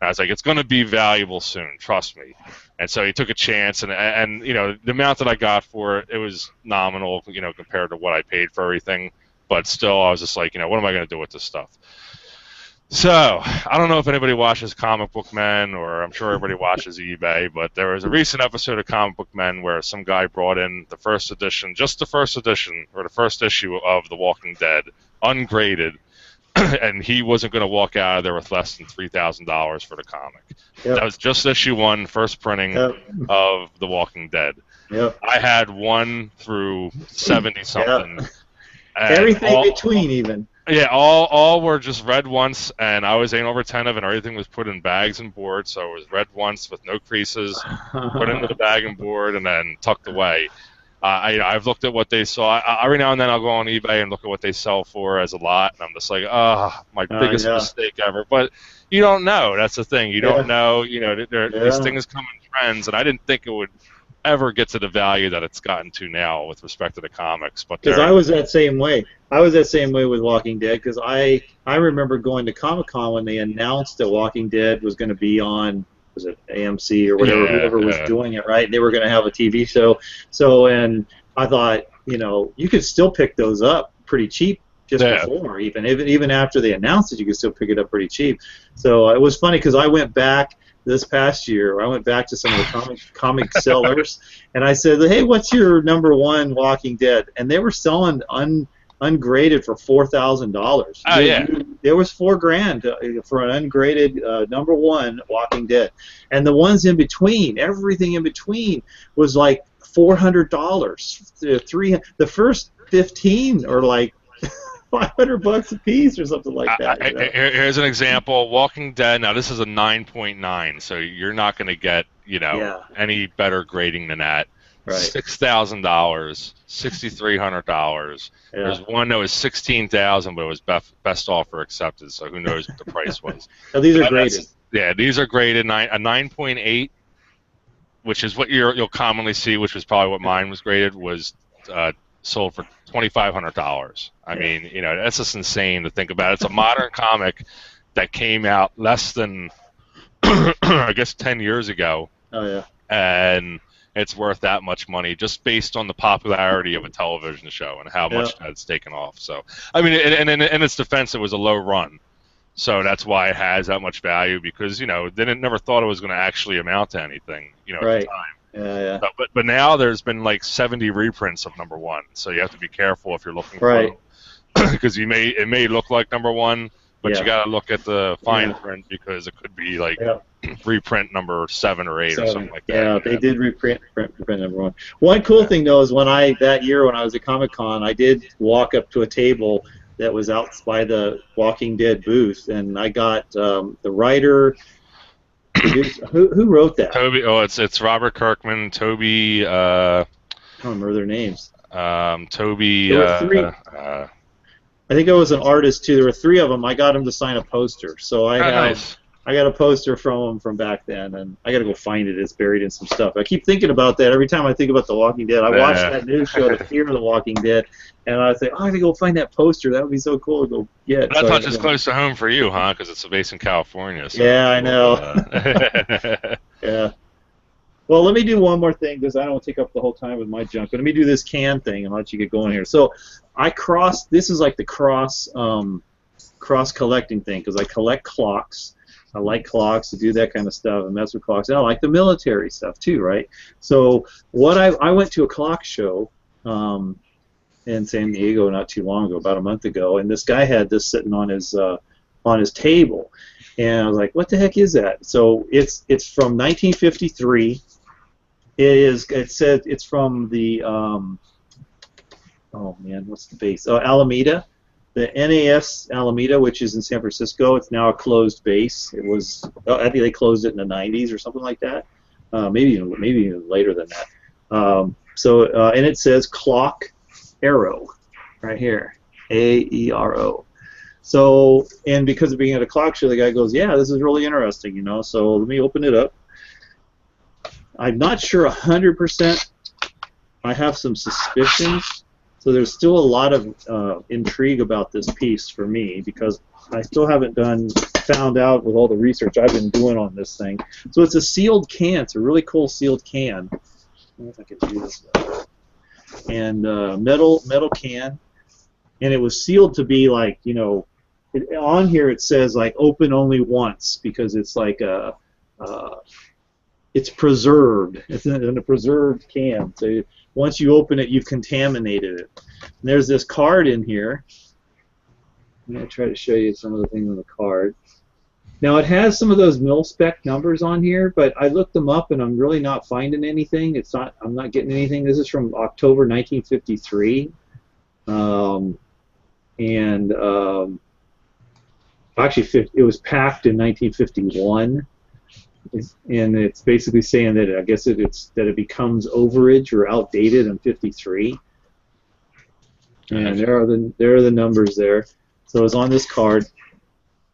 Speaker 1: And I was like, it's going to be valuable soon, trust me. And so he took a chance, and the amount that I got for it, it was nominal, compared to what I paid for everything. But still, I was just like, what am I going to do with this stuff? So, I don't know if anybody watches Comic Book Men, or I'm sure everybody watches eBay, but there was a recent episode of Comic Book Men where some guy brought in the first edition, just the first edition, or the first issue of The Walking Dead, ungraded, and he wasn't going to walk out of there with less than $3,000 for the comic.
Speaker 2: Yep.
Speaker 1: That was just issue 1, first printing of The Walking Dead.
Speaker 2: Yep.
Speaker 1: I had 1 through 70-something.
Speaker 2: Yep. Everything between, even.
Speaker 1: Yeah, all were just read once, and I was over 10 of it, and everything was put in bags and board, so it was read once with no creases, put into the bag and board, and then tucked away. I've looked at what they saw. Every now and then I'll go on eBay and look at what they sell for as a lot, and I'm just like, my biggest mistake ever. But you don't know. That's the thing. You don't know. You know, these things come in trends, and I didn't think it would ever get to the value that it's gotten to now with respect to the comics. But
Speaker 2: because I was that same way. I was that same way with Walking Dead, because I remember going to Comic-Con when they announced that Walking Dead was going to be on, was it AMC or whatever, whoever was doing it, right? They were going to have a TV show. So, and I thought, you know, you could still pick those up pretty cheap just before, even after they announced it, you could still pick it up pretty cheap. So it was funny because I went back this past year. I went back to some of the comic sellers, and I said, "Hey, what's your #1 Walking Dead?" And they were selling ungraded for $4,000.
Speaker 1: Oh yeah,
Speaker 2: there was $4,000 for an ungraded #1 Walking Dead, and the ones in between, everything in between, was like $400. The first 15 are like $500 a piece or something like that.
Speaker 1: Here's an example. Walking Dead. Now this is a 9.9, so you're not going to get any better grading than that. Right. $6,000, $6,300. Yeah. There's one that was $16,000, but it was best offer accepted. So who knows what the price was?
Speaker 2: Now, these are graded.
Speaker 1: Yeah, these are graded. A 9.8, which is what you'll commonly see, which was probably what mine was graded, was sold for $2,500. I mean, you know, that's just insane to think about. It's a modern comic that came out less than, I guess, 10 years ago.
Speaker 2: Oh yeah.
Speaker 1: And it's worth that much money just based on the popularity of a television show and how much that's taken off. So, I mean, and in its defense, it was a low run. So that's why it has that much value, because, you know, they never thought it was going to actually amount to anything, you know, at the time.
Speaker 2: Yeah.
Speaker 1: But now there's been like 70 reprints of #1, so you have to be careful if you're looking for them, because it may look like #1, but you got to look at the fine print, because it could be like reprint number 7 or 8 or something like that.
Speaker 2: Yeah, they did reprint #1. One cool thing though is that year when I was at Comic-Con, I did walk up to a table that was out by the Walking Dead booth, and I got the writer. Who wrote that?
Speaker 1: Toby. Oh, it's Robert Kirkman. Toby. I
Speaker 2: don't remember their names.
Speaker 1: Toby.
Speaker 2: There were 3. I think I was an artist too. There were 3 of them. I got him to sign a poster, so I got a poster from him from back then, and I got to go find it. It's buried in some stuff. I keep thinking about that every time I think about The Walking Dead. I watched that new show, The Fear of the Walking Dead, and I think, I have to go find that poster. That would be so cool to go get.
Speaker 1: That touches close to home for you, huh? Because it's based in California. So
Speaker 2: yeah, I know. Yeah. Well, let me do one more thing, because I don't want to take up the whole time with my junk. But let me do this can thing and let you get going here. So this is like the cross collecting thing, because I collect clocks. I like clocks, to do that kind of stuff, and mess with clocks. And I like the military stuff too, right? So I went to a clock show in San Diego not too long ago, about a month ago, and this guy had this sitting on his table, and I was like, "What the heck is that?" So it's from 1953. It said it's from the oh man, what's the base? Alameda. The NAS Alameda, which is in San Francisco. It's now a closed base. It was, I think they closed it in the 90s or something like that. Maybe even later than that. And it says Clock Arrow right here, AERO. So, and because of being at a clock show, the guy goes, "Yeah, this is really interesting, you know." So let me open it up. I'm not sure 100%. I have some suspicions. So there's still a lot of intrigue about this piece for me, because I still haven't found out with all the research I've been doing on this thing. So it's a sealed can. It's a really cool sealed can. I don't know if I can do this. And metal can, and it was sealed to be like, you know, on here it says like open only once because it's like it's preserved. It's in a preserved can. So once you open it, you've contaminated it. And there's this card in here. I'm going to try to show you some of the things on the card. Now it has some of those mil-spec numbers on here, but I looked them up and I'm really not finding anything. I'm not getting anything. This is from October 1953. Actually, it was packed in 1951. And it's basically saying that I guess it becomes overage or outdated in 53. And there are the numbers there. So it's on this card.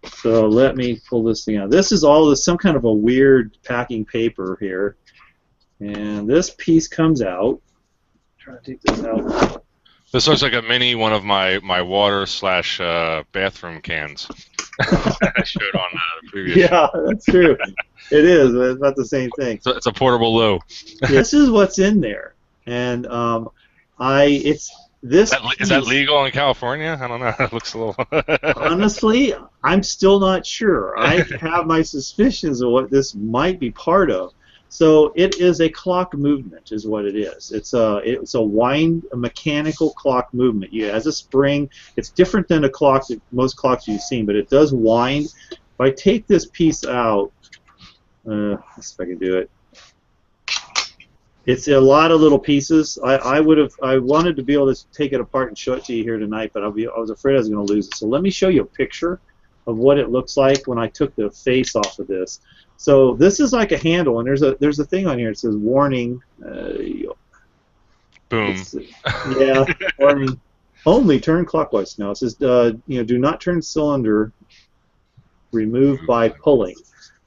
Speaker 2: So let me pull this thing out. This is some kind of a weird packing paper here. And this piece comes out. Try to take this out.
Speaker 1: This looks like a mini one of my water / bathroom cans. I showed on the previous.
Speaker 2: Yeah, that's true. It is. But it's not the same thing.
Speaker 1: So it's a portable loo.
Speaker 2: This is what's in there, and Is
Speaker 1: that legal in California? I don't know. It looks a little.
Speaker 2: Honestly, I'm still not sure. I have my suspicions of what this might be part of. So it is a clock movement, is what it is. It's a mechanical clock movement. It has a spring. It's different than most clocks you've seen, but it does wind. If I take this piece out, let's see if I can do it. It's a lot of little pieces. I wanted to be able to take it apart and show it to you here tonight, but I was afraid I was going to lose it. So let me show you a picture of what it looks like when I took the face off of this. So this is like a handle, and there's a thing on here. It says warning.
Speaker 1: Boom.
Speaker 2: Yeah, warning. Only turn clockwise. Now it says do not turn cylinder. Remove by pulling.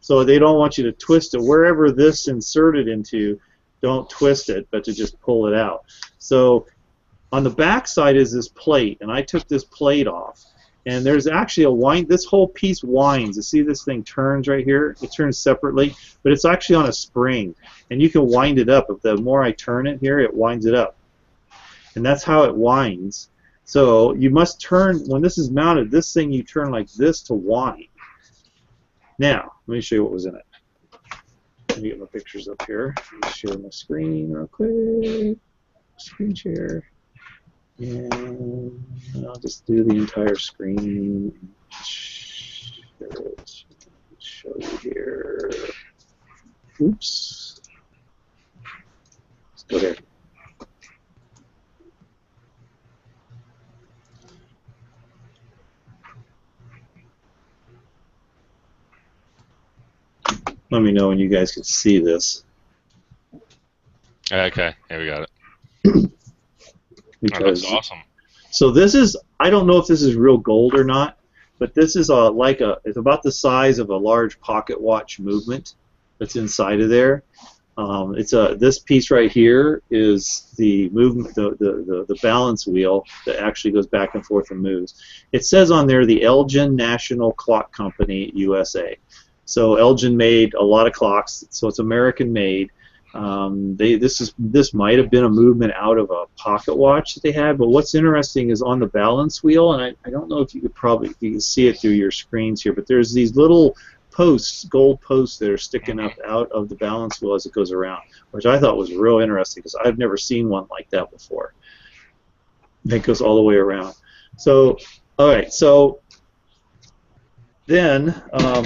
Speaker 2: So they don't want you to twist it wherever this inserted into. Don't twist it, but to just pull it out. So on the back side is this plate, and I took this plate off. And there's actually a wind. This whole piece winds. You see this thing turns right here? It turns separately, but it's actually on a spring. And you can wind it up. If the more I turn it here, it winds it up. And that's how it winds. So you must turn, when this is mounted, this thing you turn like this to wind. Now, let me show you what was in it. Let me get my pictures up here. Let me share my screen real quick. Screen share. And I'll just do the entire screen. Show you here. Oops. Let's go there. Let me know when you guys can see this.
Speaker 1: Okay, here we got it. That's awesome.
Speaker 2: So this is, I don't know if this is real gold or not, but this is it's about the size of a large pocket watch movement that's inside of there. This piece right here is the movement, the balance wheel that actually goes back and forth and moves. It says on there the Elgin National Clock Company, USA. So Elgin made a lot of clocks, so it's American made. This might have been a movement out of a pocket watch that they had, but what's interesting is on the balance wheel, and I don't know if you can see it through your screens here, but there's these little posts, gold posts that are sticking up out of the balance wheel as it goes around, which I thought was real interesting because I've never seen one like that before. It goes all the way around. So, all right, so then let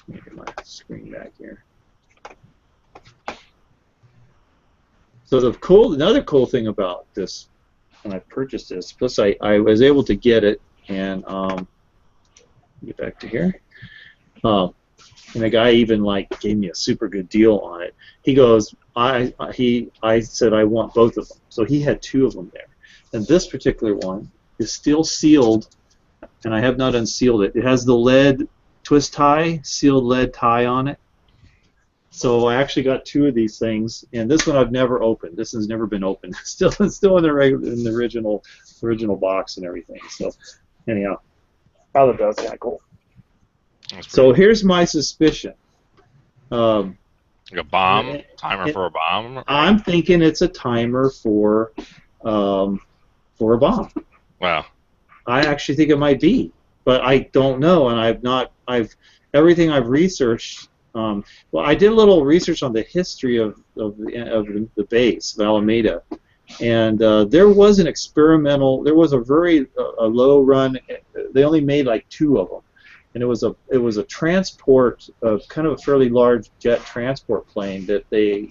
Speaker 2: me get my screen back here. So another cool thing about this, when I purchased this, plus I was able to get it, and get back to here. And the guy even gave me a super good deal on it. He goes, I said I want both of them, so he had two of them there. And this particular one is still sealed, and I have not unsealed it. It has the lead twist tie, sealed lead tie on it. So I actually got two of these things, and this one I've never opened. This has never been opened. It's still in the original box and everything. So anyhow, I thought that was kind of cool. So here's my suspicion.
Speaker 1: Like a timer for a bomb?
Speaker 2: I'm thinking it's a timer for or a bomb.
Speaker 1: Wow.
Speaker 2: I actually think it might be, but I don't know, and everything I've researched. Well, I did a little research on the history of the base of Alameda, and there was an experimental. There was a low run. They only made like 2 of them, and it was a transport of kind of a fairly large jet transport plane that they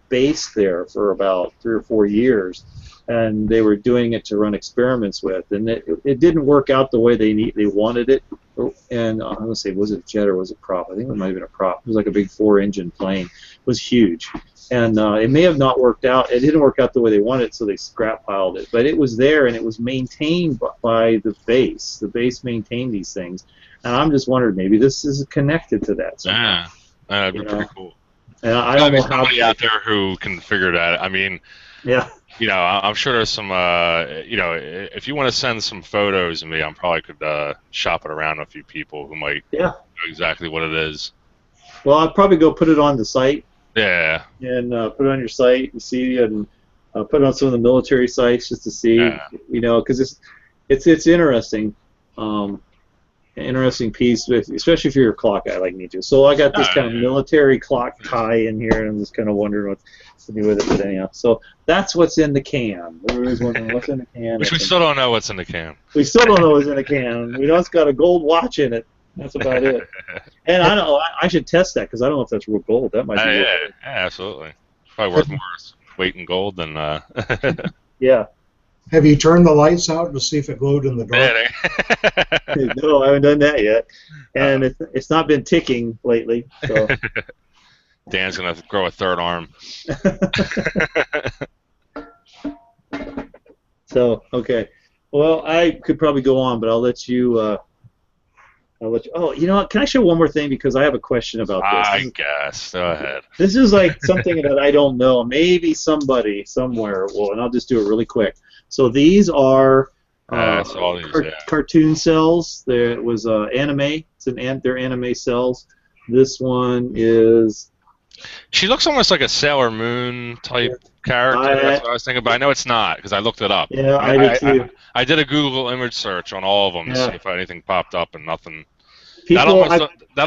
Speaker 2: based there for about 3 or 4 years, and they were doing it to run experiments with, and it didn't work out the way they wanted it. And I'm gonna say, was it a jet or was it prop? I think it might have been a prop. It was like a big 4-engine plane. It was huge, and it may have not worked out. It didn't work out the way they wanted, so they scrap piled it. But it was there, and it was maintained by the base. The base maintained these things, and I'm just wondering, maybe this is connected to that somehow.
Speaker 1: Yeah, that'd be pretty cool.
Speaker 2: And I don't know how
Speaker 1: somebody out there who can figure that. I mean,
Speaker 2: yeah.
Speaker 1: I'm sure there's some, if you want to send some photos of me, I probably could shop it around with a few people who might know exactly what it is.
Speaker 2: Well, I'll probably go put it on the site.
Speaker 1: Yeah.
Speaker 2: And put it on your site and see, and put it on some of the military sites just to see, because it's interesting. Interesting piece, especially if you're a clock guy like me too. So I got this kind of military clock tie in here, and I'm just kind of wondering what to do with it. But anyhow, so that's what's in the can. Everybody's wondering what's in the can.
Speaker 1: Which we still don't know what's in the can.
Speaker 2: We still don't know what's in the can. We know it's got a gold watch in it. That's about it. And I don't know. I should test that because I don't know if that's real gold. That might be.
Speaker 1: Yeah, absolutely. Probably worth more weight in gold than.
Speaker 2: Yeah.
Speaker 3: Have you turned the lights out to see if it glowed in the dark?
Speaker 2: No, I haven't done that yet, and it's not been ticking lately. So.
Speaker 1: Dan's gonna grow a 3rd arm.
Speaker 2: So okay, well I could probably go on, but I'll let you. Oh, you know what? Can I show one more thing because I have a question about this?
Speaker 1: I guess. Go ahead.
Speaker 2: This is like something that I don't know. Maybe somebody somewhere will, and I'll just do it really quick. So these are cartoon cells. There was anime. They're anime cells. This one is.
Speaker 1: She looks almost like a Sailor Moon type character. That's what I was thinking, but I know it's not because I looked it up.
Speaker 2: Yeah, I did too.
Speaker 1: I did a Google image search on all of them to see if anything popped up, and nothing.
Speaker 2: That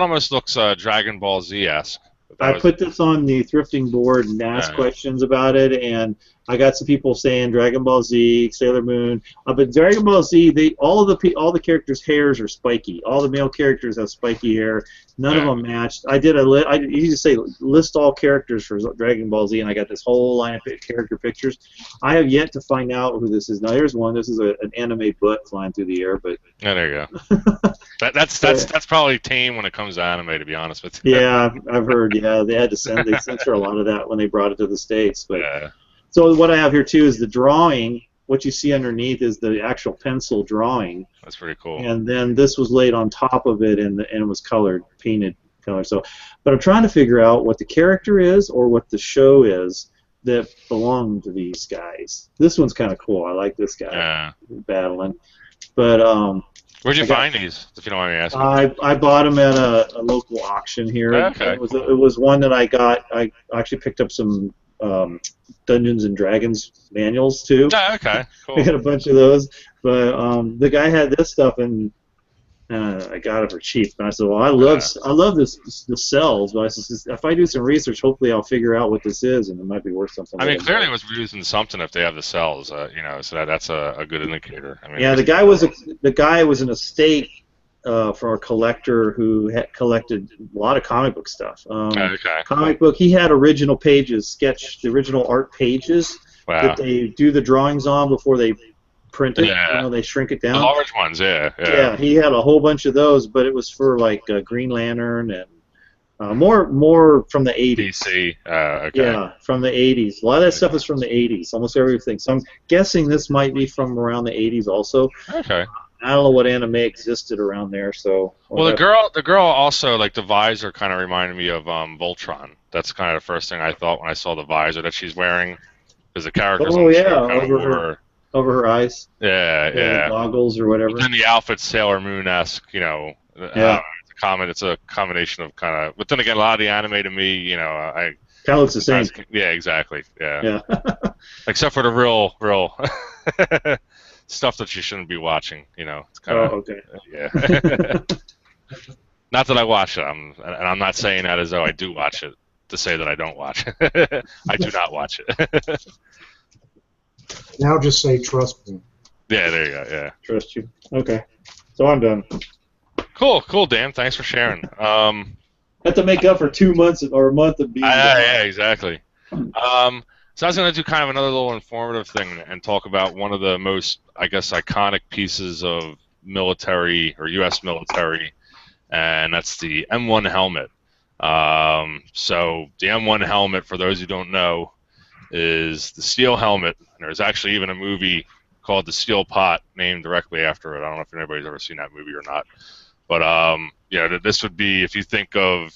Speaker 1: almost looks Dragon Ball Z-esque.
Speaker 2: I put this on the thrifting board and asked questions about it, and I got some people saying Dragon Ball Z, Sailor Moon, but Dragon Ball Z, all the characters' hairs are spiky. All the male characters have spiky hair. None of them matched. I used to say list all characters for Dragon Ball Z, and I got this whole line of character pictures. I have yet to find out who this is. Now here's one. This is an anime butt flying through the air, but
Speaker 1: there you go. That's probably tame when it comes to anime, to be honest with you.
Speaker 2: Yeah, I've heard. Yeah, they censor a lot of that when they brought it to the States. But so what I have here too is the drawing. What you see underneath is the actual pencil drawing.
Speaker 1: That's pretty cool.
Speaker 2: And then this was laid on top of it, and it was painted color. So, but I'm trying to figure out what the character is or what the show is that belong to these guys. This one's kind of cool. I like this guy battling. But
Speaker 1: where'd you find these, if you don't mind me asking?
Speaker 2: I bought them at a local auction here.
Speaker 1: Okay.
Speaker 2: It was one that I got. I actually picked up some Dungeons and Dragons manuals too.
Speaker 1: Oh, okay, cool.
Speaker 2: I got a bunch of those. But the guy had this stuff, and I got it for cheap. And I said, well, I love the cells, but I said, if I do some research, hopefully I'll figure out what this is, and it might be worth something.
Speaker 1: I mean, clearly it was using something if they have the cells, so that's a good indicator. I mean,
Speaker 2: yeah, the guy was an estate for a collector who had collected a lot of comic book stuff. Comic book, he had original pages, the original art pages that they do the drawings on before they print it.
Speaker 1: Yeah.
Speaker 2: They shrink it down.
Speaker 1: The large ones,
Speaker 2: Yeah, he had a whole bunch of those, but it was for like Green Lantern and more from the 80s.
Speaker 1: DC, okay.
Speaker 2: Yeah, from the 80s. A lot of that stuff is from the 80s, almost everything. So I'm guessing this might be from around the 80s also.
Speaker 1: Okay.
Speaker 2: I don't know what anime existed around there, so.
Speaker 1: Well, the girl also, like, the visor kind of reminded me of Voltron. That's kind of the first thing I thought when I saw the visor that she's wearing, because the character's
Speaker 2: over her eyes.
Speaker 1: Yeah.
Speaker 2: Goggles or whatever.
Speaker 1: But then the outfit's Sailor Moon-esque, it's a combination of kind of. But then again, a lot of the anime to me, I.
Speaker 2: Kind of looks the same.
Speaker 1: Yeah, exactly. Yeah. Except for the real stuff that you shouldn't be watching. You know, it's kind of
Speaker 2: okay.
Speaker 1: yeah. Not that I watch it, and I'm not saying that as though I do watch it to say that I don't watch it. I do not watch it.
Speaker 3: Now just say trust me.
Speaker 1: Yeah, there you go. Yeah.
Speaker 2: Trust you. Okay. So I'm done.
Speaker 1: Cool, Dan. Thanks for sharing.
Speaker 2: Have to make up for 2 months or a month of being gone.
Speaker 1: Yeah, exactly. So I was going to do kind of another little informative thing and talk about one of the most, I guess, iconic pieces of military or U.S. military, and that's the M1 helmet. So the M1 helmet, for those who don't know, is the steel helmet. And there's actually even a movie called The Steel Pot named directly after it. I don't know if anybody's ever seen that movie or not. But yeah, this would be, if you think of,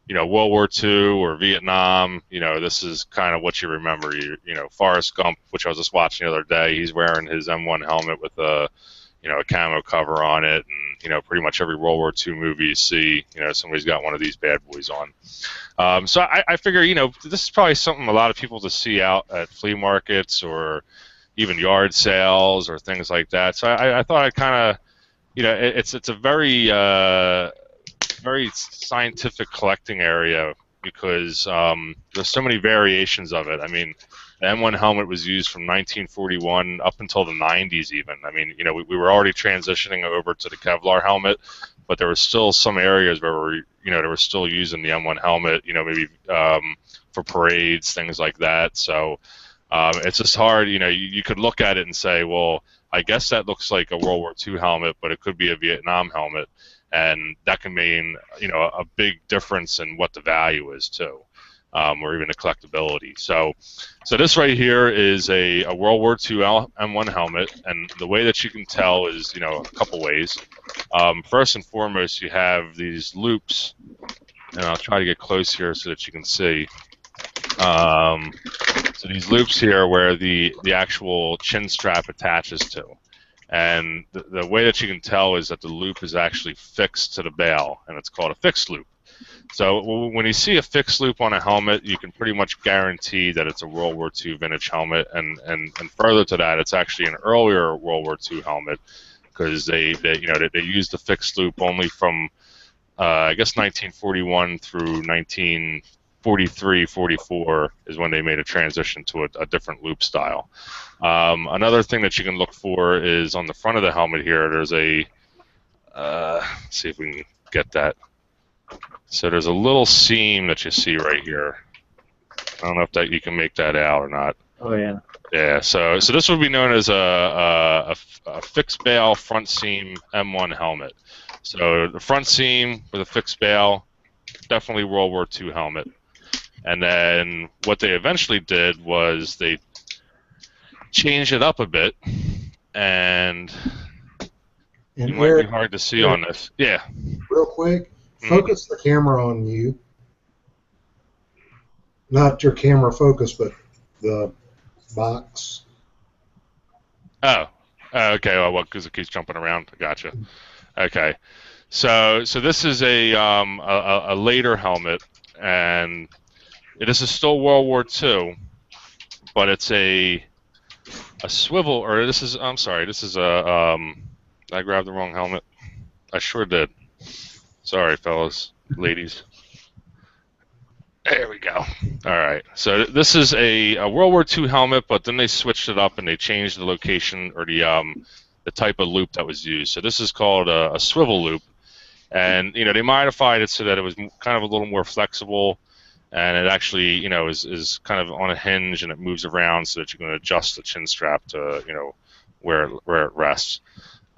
Speaker 1: you know, World War II or Vietnam, you know, this is kind of what you remember. You know, Forrest Gump, which I was just watching the other day, he's wearing his M1 helmet with a, you know, a camo cover on it, and you know, pretty much every World War II movie you see, you know, somebody's got one of these bad boys on. So I figure, you know, this is probably something a lot of people to see out at flea markets or even yard sales or things like that. So I thought I'd kind of, you know, it's a very very scientific collecting area because there's so many variations of it. I mean, the M1 helmet was used from 1941 up until the 90s even. I mean, you know, we were already transitioning over to the Kevlar helmet, but there were still some areas where you know, they were still using the M1 helmet, you know, maybe for parades, things like that. So it's just hard, you know, you could look at it and say, well, I guess that looks like a World War II helmet, but it could be a Vietnam helmet. And that can mean, you know, a big difference in what the value is too, or even the collectability. So this right here is a World War II M1 helmet, and the way that you can tell is, you know, a couple ways. First and foremost, you have these loops, and I'll try to get close here so that you can see. So these loops here where the actual chin strap attaches to. And the way that you can tell is that the loop is actually fixed to the bail, and it's called a fixed loop. So when you see a fixed loop on a helmet, you can pretty much guarantee that it's a World War II vintage helmet. And further to that, it's actually an earlier World War II helmet because they used the fixed loop only from I guess 1941 through 1943, 44 is when they made a transition to a different loop style. Another thing that you can look for is on the front of the helmet here, there's a, let's see if we can get that. So there's a little seam that you see right here. I don't know if that you can make that out or not.
Speaker 2: Oh, yeah.
Speaker 1: Yeah, so this would be known as a fixed bail front seam M1 helmet. So the front seam with a fixed bail, definitely World War II helmet. And then what they eventually did was they changed it up a bit, and you might be hard to see on this. Yeah.
Speaker 3: Real quick, focus the camera on you. Not your camera focus, but the box.
Speaker 1: Oh, okay. Well, because it keeps jumping around. Gotcha. Okay. So this is a later helmet, and this is still World War II, but it's a swivel, or this is, I'm sorry, this is a, I grabbed the wrong helmet. I sure did. Sorry, fellas, ladies. There we go. All right. So this is a World War II helmet, but then they switched it up and they changed the location or the type of loop that was used. So this is called a swivel loop, and you know, they modified it so that it was kind of a little more flexible. And it actually, you know, is kind of on a hinge, and it moves around so that you can adjust the chin strap to, you know, where it rests.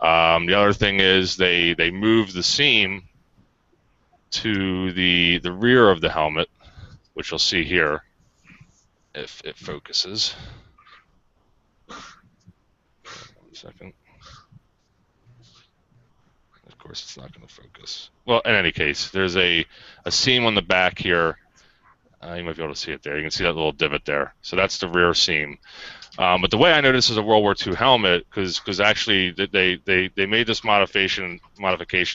Speaker 1: The other thing is they move the seam to the rear of the helmet, which you'll see here if it focuses. 1 second. Of course, it's not going to focus. Well, in any case, there's a seam on the back here. You might be able to see it there. You can see that little divot there. So that's the rear seam. But the way I know this is a World War II helmet, because actually they made this modification.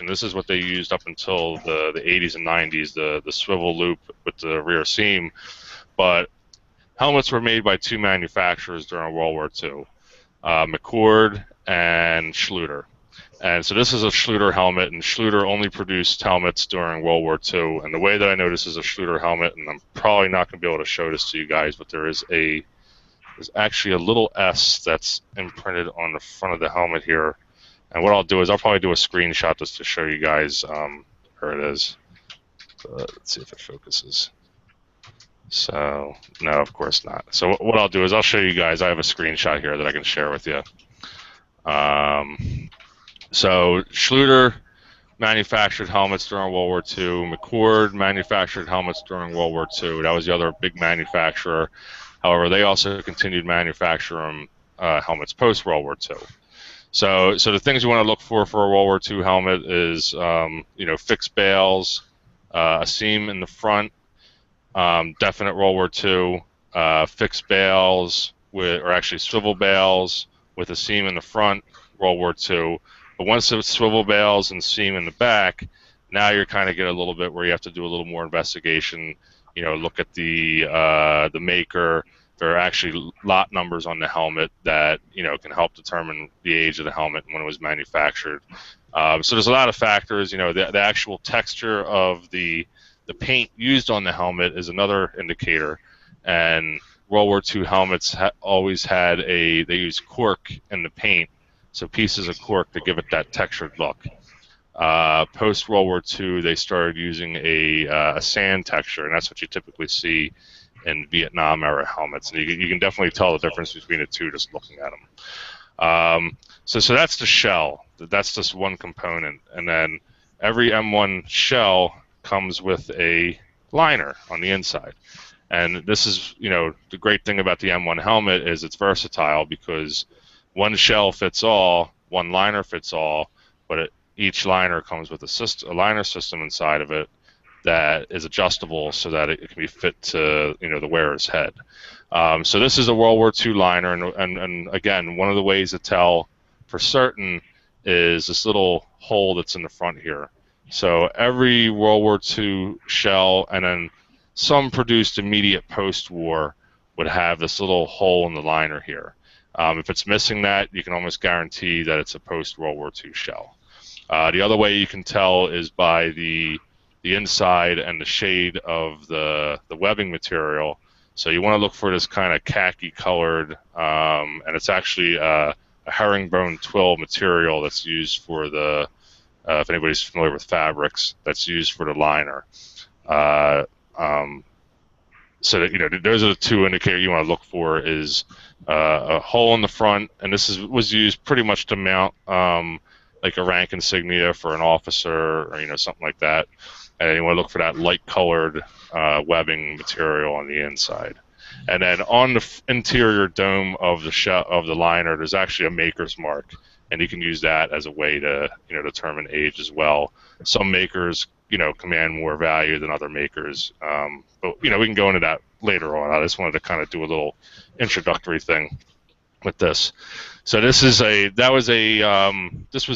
Speaker 1: This is what they used up until the 80s and 90s, the swivel loop with the rear seam. But helmets were made by two manufacturers during World War II, McCord and Schluter. And so this is a Schluter helmet, and Schluter only produced helmets during World War II. And the way that I know this is a Schluter helmet, and I'm probably not going to be able to show this to you guys, but there's actually a little S that's imprinted on the front of the helmet here. And what I'll do is I'll probably do a screenshot just to show you guys where it is. But let's see if it focuses. So, no, of course not. So what I'll do is I'll show you guys. I have a screenshot here that I can share with you. So Schluter manufactured helmets during World War II. McCord manufactured helmets during World War II. That was the other big manufacturer. However, they also continued manufacturing helmets post World War II. So the things you want to look for a World War II helmet is fixed bales, a seam in the front, definite World War II, fixed bales or actually swivel bales with a seam in the front, World War II. But once it's swivel bales and seam in the back, now you're kind of getting a little bit where you have to do a little more investigation. Look at the maker. There are actually lot numbers on the helmet that can help determine the age of the helmet and when it was manufactured. So there's a lot of factors. The actual texture of the paint used on the helmet is another indicator. And World War II helmets always had they used cork in the paint, so pieces of cork to give it that textured look. Post World War II, they started using a sand texture, and that's what you typically see in Vietnam era helmets. And you can definitely tell the difference between the two just looking at them. So that's the shell. That's just one component, and then every M1 shell comes with a liner on the inside. And this is, the great thing about the M1 helmet is it's versatile because one shell fits all, one liner fits all, but each liner comes with a liner system inside of it that is adjustable so that it can be fit to the wearer's head. So this is a World War II liner, and again, one of the ways to tell for certain is this little hole that's in the front here. So every World War II shell, and then some produced immediate post-war, would have this little hole in the liner here. If it's missing that, you can almost guarantee that it's a post-World War II shell. The other way you can tell is by the inside and the shade of the webbing material. So you want to look for this kind of khaki colored, and it's actually a herringbone twill material that's used for if anybody's familiar with fabrics, that's used for the liner. So that, those are the two indicators you want to look for: is a hole in the front, and this was used pretty much to mount like a rank insignia for an officer or something like that. And you want to look for that light-colored webbing material on the inside. And then on the interior dome of the liner, there's actually a maker's mark, and you can use that as a way to determine age as well. Some makers command more value than other makers, but we can go into that later on. I just wanted to kind of do a little introductory thing with this. So this was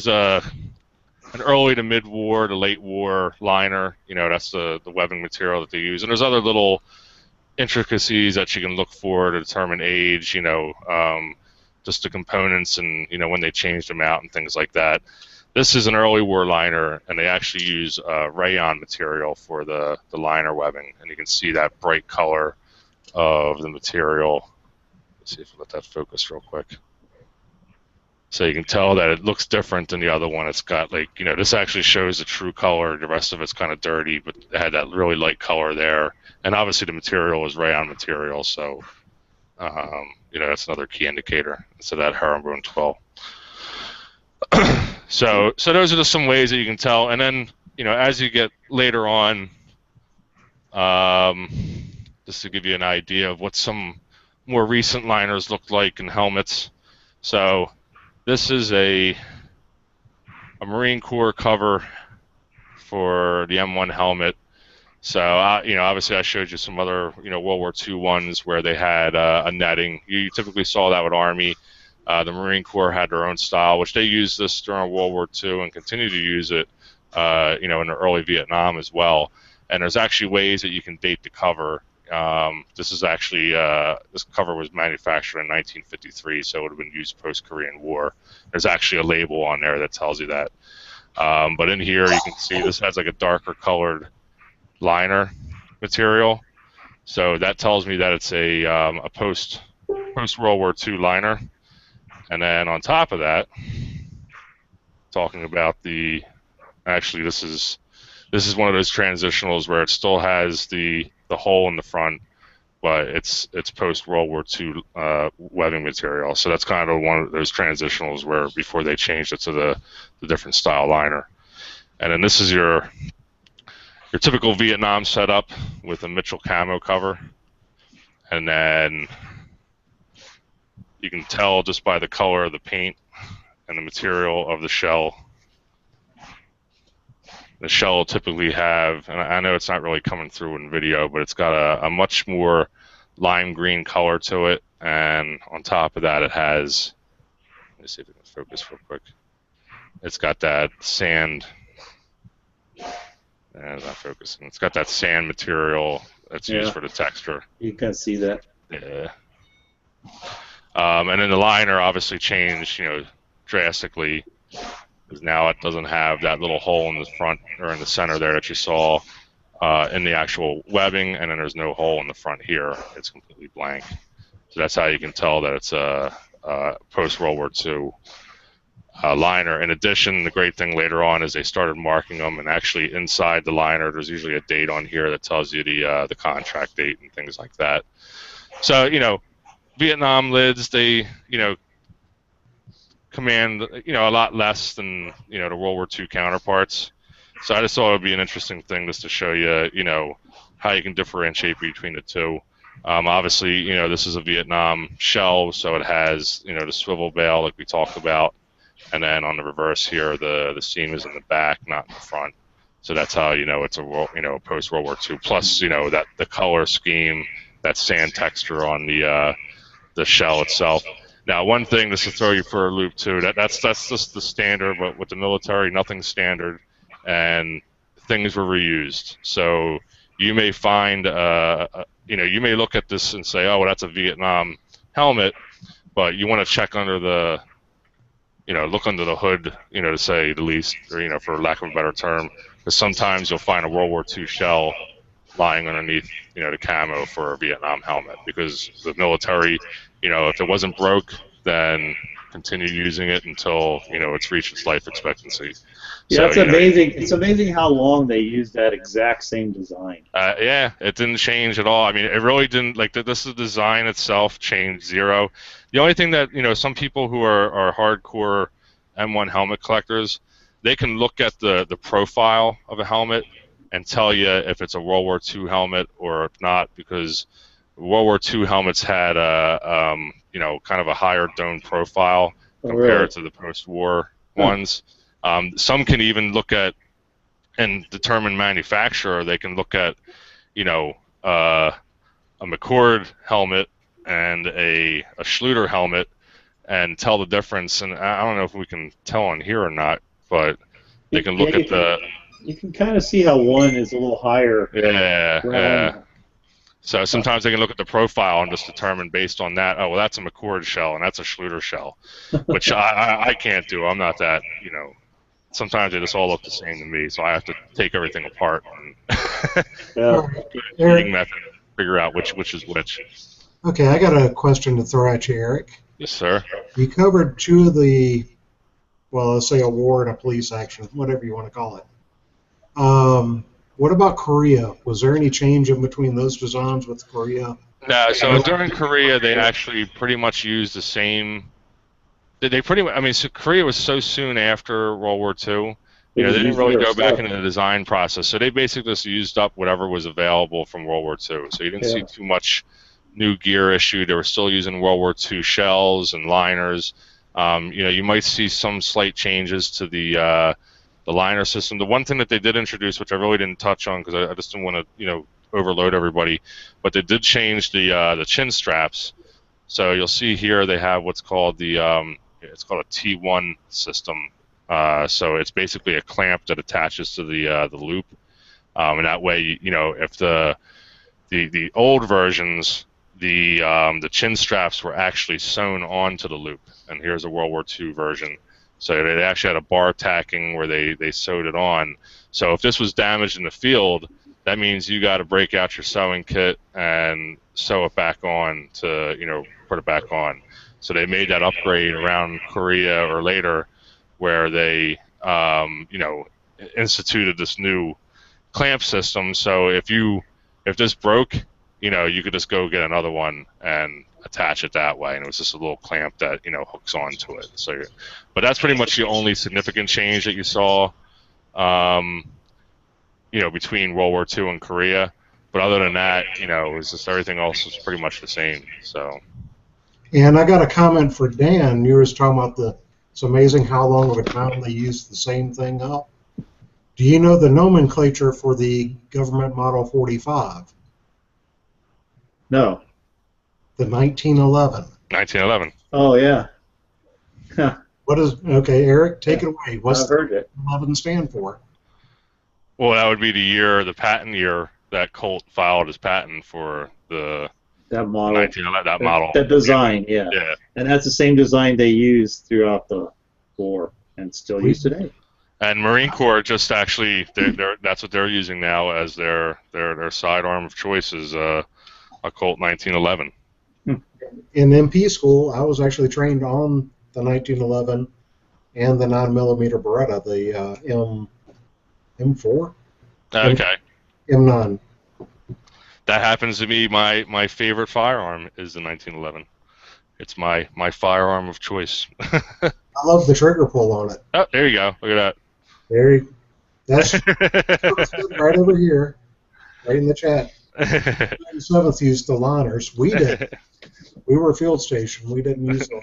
Speaker 1: an early to mid-war to late-war liner. That's the webbing material that they use. And there's other little intricacies that you can look for to determine age, just the components and, when they changed them out and things like that. This is an early war liner, and they actually use rayon material for the liner webbing. And you can see that bright color of the material. Let's see if we let that focus real quick. So you can tell that it looks different than the other one. It's got this actually shows the true color. The rest of it's kind of dirty, but it had that really light color there. And obviously the material is rayon material, so that's another key indicator. So that herringbone twill. So those are just some ways that you can tell. And then as you get later on, just to give you an idea of what some more recent liners look like in helmets. So this is a Marine Corps cover for the M1 helmet. So obviously I showed you some other World War II ones where they had a netting. You typically saw that with Army. The Marine Corps had their own style, which they used this during World War II and continue to use it in the early Vietnam as well. And there's actually ways that you can date the cover This is actually this cover was manufactured in 1953, so it would have been used post-Korean War. There's actually a label on there that tells you that. But in here, you can see this has like a darker colored liner material, so that tells me that it's a post World War II liner. And then on top of that, talking about actually this is one of those transitionals where it still has the hole in the front, but it's post World War II webbing material. So that's kind of one of those transitionals where before they changed it to the different style liner. And then this is your typical Vietnam setup with a Mitchell camo cover, and then you can tell just by the color of the paint and the material of the shell. The shell will typically have, and I know it's not really coming through in video, but it's got a much more lime green color to it, and on top of that it has, let me see if I can focus real quick, it's got that sand, and it's not focusing, it's got that sand material that's used for the texture.
Speaker 2: You can see that.
Speaker 1: Yeah. And then the liner obviously changed, drastically, because now it doesn't have that little hole in the front or in the center there that you saw in the actual webbing, and then there's no hole in the front here. It's completely blank. So that's how you can tell that it's a post-World War II liner. In addition, the great thing later on is they started marking them, and actually inside the liner there's usually a date on here that tells you the contract date and things like that. So, Vietnam lids, they, command, a lot less than, the World War II counterparts. So I just thought it would be an interesting thing just to show you, how you can differentiate between the two. Obviously, this is a Vietnam shell, so it has, the swivel bail like we talked about, and then on the reverse here, the seam is in the back, not in the front. So that's how it's a post World War II. Plus, that the color scheme, that sand texture on the shell itself. Now, one thing, just to throw you for a loop too, that's just the standard, but with the military, nothing's standard, and things were reused. So you may find, you may look at this and say, oh, well, that's a Vietnam helmet, but you want to check under the, look under the hood, to say the least, or, for lack of a better term, because sometimes you'll find a World War II shell lying underneath, the camo for a Vietnam helmet, because the military, if it wasn't broke, then continue using it until, it's reached its life expectancy.
Speaker 2: Yeah,
Speaker 1: so,
Speaker 2: it's amazing. It's amazing how long they used that exact same design.
Speaker 1: Yeah, it didn't change at all. I mean, it really didn't, this is the design itself changed zero. The only thing that, some people who are hardcore M1 helmet collectors, they can look at the profile of a helmet and tell you if it's a World War II helmet or if not, because World War II helmets had a, kind of a higher dome profile compared to the post-war ones. Some can even look at and determine manufacturer. They can look at, a McCord helmet and a Schluter helmet and tell the difference. And I don't know if we can tell on here or not, but they can look at the...
Speaker 2: You can kind of see how one is a little higher.
Speaker 1: Yeah. So sometimes they can look at the profile and just determine based on that, oh, well, that's a McCord shell and that's a Schluter shell, which I can't do. I'm not that, sometimes they just all look the same to me, so I have to take everything apart and reading method figure out which is which.
Speaker 3: Okay, I got a question to throw at you, Eric.
Speaker 1: Yes, sir.
Speaker 3: You covered two of the, well, let's say a war and a police action, whatever you want to call it. What about Korea? Was there any change in between those designs with Korea?
Speaker 1: No, so during Korea, they actually pretty much used the same. They pretty much, I mean, so Korea was so soon after World War II, they didn't really go back into the design process. So they basically just used up whatever was available from World War II. So you didn't see too much new gear issue. They were still using World War II shells and liners. You might see some slight changes to the liner system. The one thing that they did introduce, which I really didn't touch on because I just didn't want to, overload everybody, but they did change the chin straps. So you'll see here they have what's called it's called a T1 system. So it's basically a clamp that attaches to the loop, and that way, if the The old versions, the chin straps were actually sewn onto the loop, and here's a World War II version. So they actually had a bar tacking where they sewed it on. So if this was damaged in the field, that means you got to break out your sewing kit and sew it back on to, put it back on. So they made that upgrade around Korea or later, where they, instituted this new clamp system. So if this broke, you could just go get another one and attach it that way, and it was just a little clamp that hooks onto it. So, but that's pretty much the only significant change that you saw, between World War II and Korea. But other than that, it was just everything else was pretty much the same. So.
Speaker 3: And I got a comment for Dan. You were talking about it's amazing how long of a time they used the same thing up. Do you know the nomenclature for the government Model 45?
Speaker 2: No.
Speaker 3: The 1911.
Speaker 1: 1911.
Speaker 2: Oh, yeah.
Speaker 3: What is, okay, Eric, take it away. What's
Speaker 2: I've heard it.
Speaker 3: 11 stand for?
Speaker 1: Well, that would be the patent year that Colt filed his patent for
Speaker 2: that model.
Speaker 1: 1911, that model.
Speaker 2: That design, yeah.
Speaker 1: Yeah.
Speaker 2: And that's the same design they used throughout the war and still use today.
Speaker 1: And Marine Corps just actually, that's what they're using now as their sidearm of choice is a Colt 1911.
Speaker 3: In MP school, I was actually trained on the 1911 and the 9mm Beretta, the M4.
Speaker 1: Okay.
Speaker 3: M9.
Speaker 1: That happens to be my favorite firearm is the 1911. It's my firearm of choice.
Speaker 3: I love the trigger pull on it.
Speaker 1: Oh, there you go. Look at
Speaker 3: That's right over here, right in the chat.
Speaker 1: that.
Speaker 3: 7th used the liners. We did. We were a field station. We didn't use the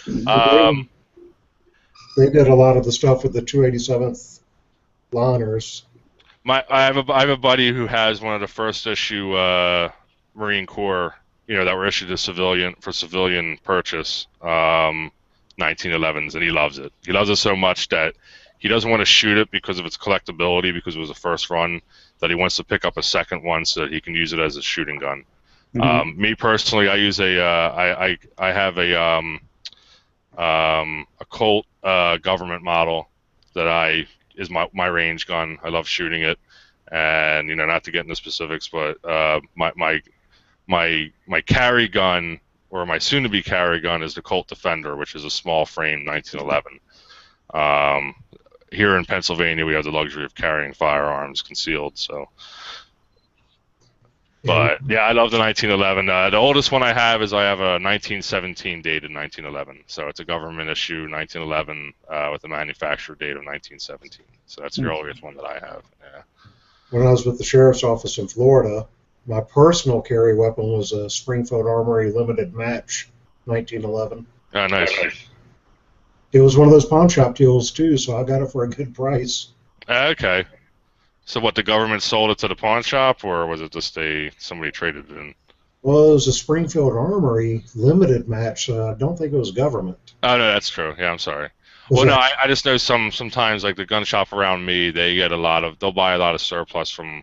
Speaker 3: liners. They did a lot of the stuff with the 287th liners.
Speaker 1: I have a buddy who has one of the first issue Marine Corps, that were issued to civilian purchase, 1911s, and he loves it. He loves it so much that he doesn't want to shoot it because of its collectability, because it was a first run, that he wants to pick up a second one so that he can use it as a shooting gun.
Speaker 2: Mm-hmm.
Speaker 1: Me personally, I use I have a Colt government model that is my range gun. I love shooting it, and not to get into specifics, but my carry gun, or my soon-to-be carry gun, is the Colt Defender, which is a small frame 1911. Here in Pennsylvania, we have the luxury of carrying firearms concealed. So, but yeah, I love the 1911. The oldest one I have is I have a 1917 dated 1911. So it's a government issue 1911 with a manufacturer date of 1917. So that's the earliest one that I have. Yeah.
Speaker 3: When I was with the sheriff's office in Florida, my personal carry weapon was a Springfield Armory limited match 1911.
Speaker 1: Oh, nice.
Speaker 3: It was one of those pawn shop deals too, so I got it for a good price.
Speaker 1: Okay. So what, the government sold it to the pawn shop, or was it just somebody traded it in?
Speaker 3: Well, it was a Springfield Armory limited match, so I don't think it was government.
Speaker 1: Oh, no, that's true. Yeah, I'm sorry. Well, no, I just know sometimes, like the gun shop around me, they'll buy a lot of surplus from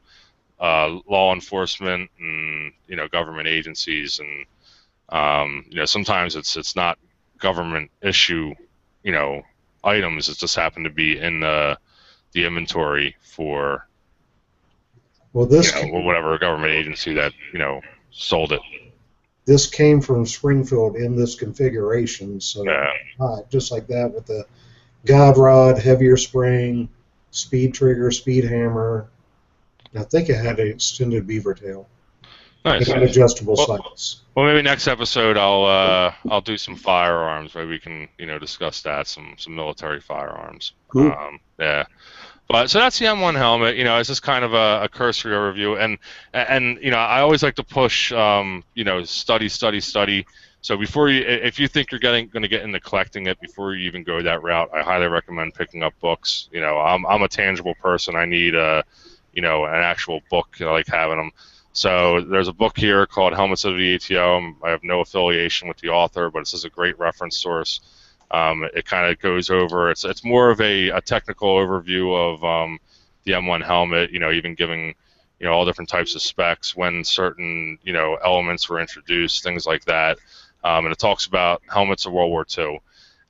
Speaker 1: law enforcement and government agencies, and sometimes it's not government issue items. It just happened to be in the inventory for whatever government agency that sold it.
Speaker 3: This came from Springfield in this configuration, so
Speaker 1: Yeah.
Speaker 3: Just like that, with the guide rod, heavier spring, speed trigger, speed hammer. I think it had an extended beaver tail.
Speaker 1: Nice.
Speaker 3: It had adjustable sights.
Speaker 1: Well, maybe next episode I'll do some firearms. Maybe we can discuss that, some military firearms.
Speaker 2: Cool.
Speaker 1: Yeah. But so that's the M1 helmet. It's just kind of a cursory overview, and I always like to push study. So if you think you're going to get into collecting it before you even go that route, I highly recommend picking up books. I'm a tangible person. I need an actual book. I like having them. So there's a book here called Helmets of the ATO. I have no affiliation with the author, but it's just a great reference source. It kind of goes over. It's more of a technical overview of the M1 helmet. Even giving all different types of specs, when certain, elements were introduced, things like that. And it talks about helmets of World War II.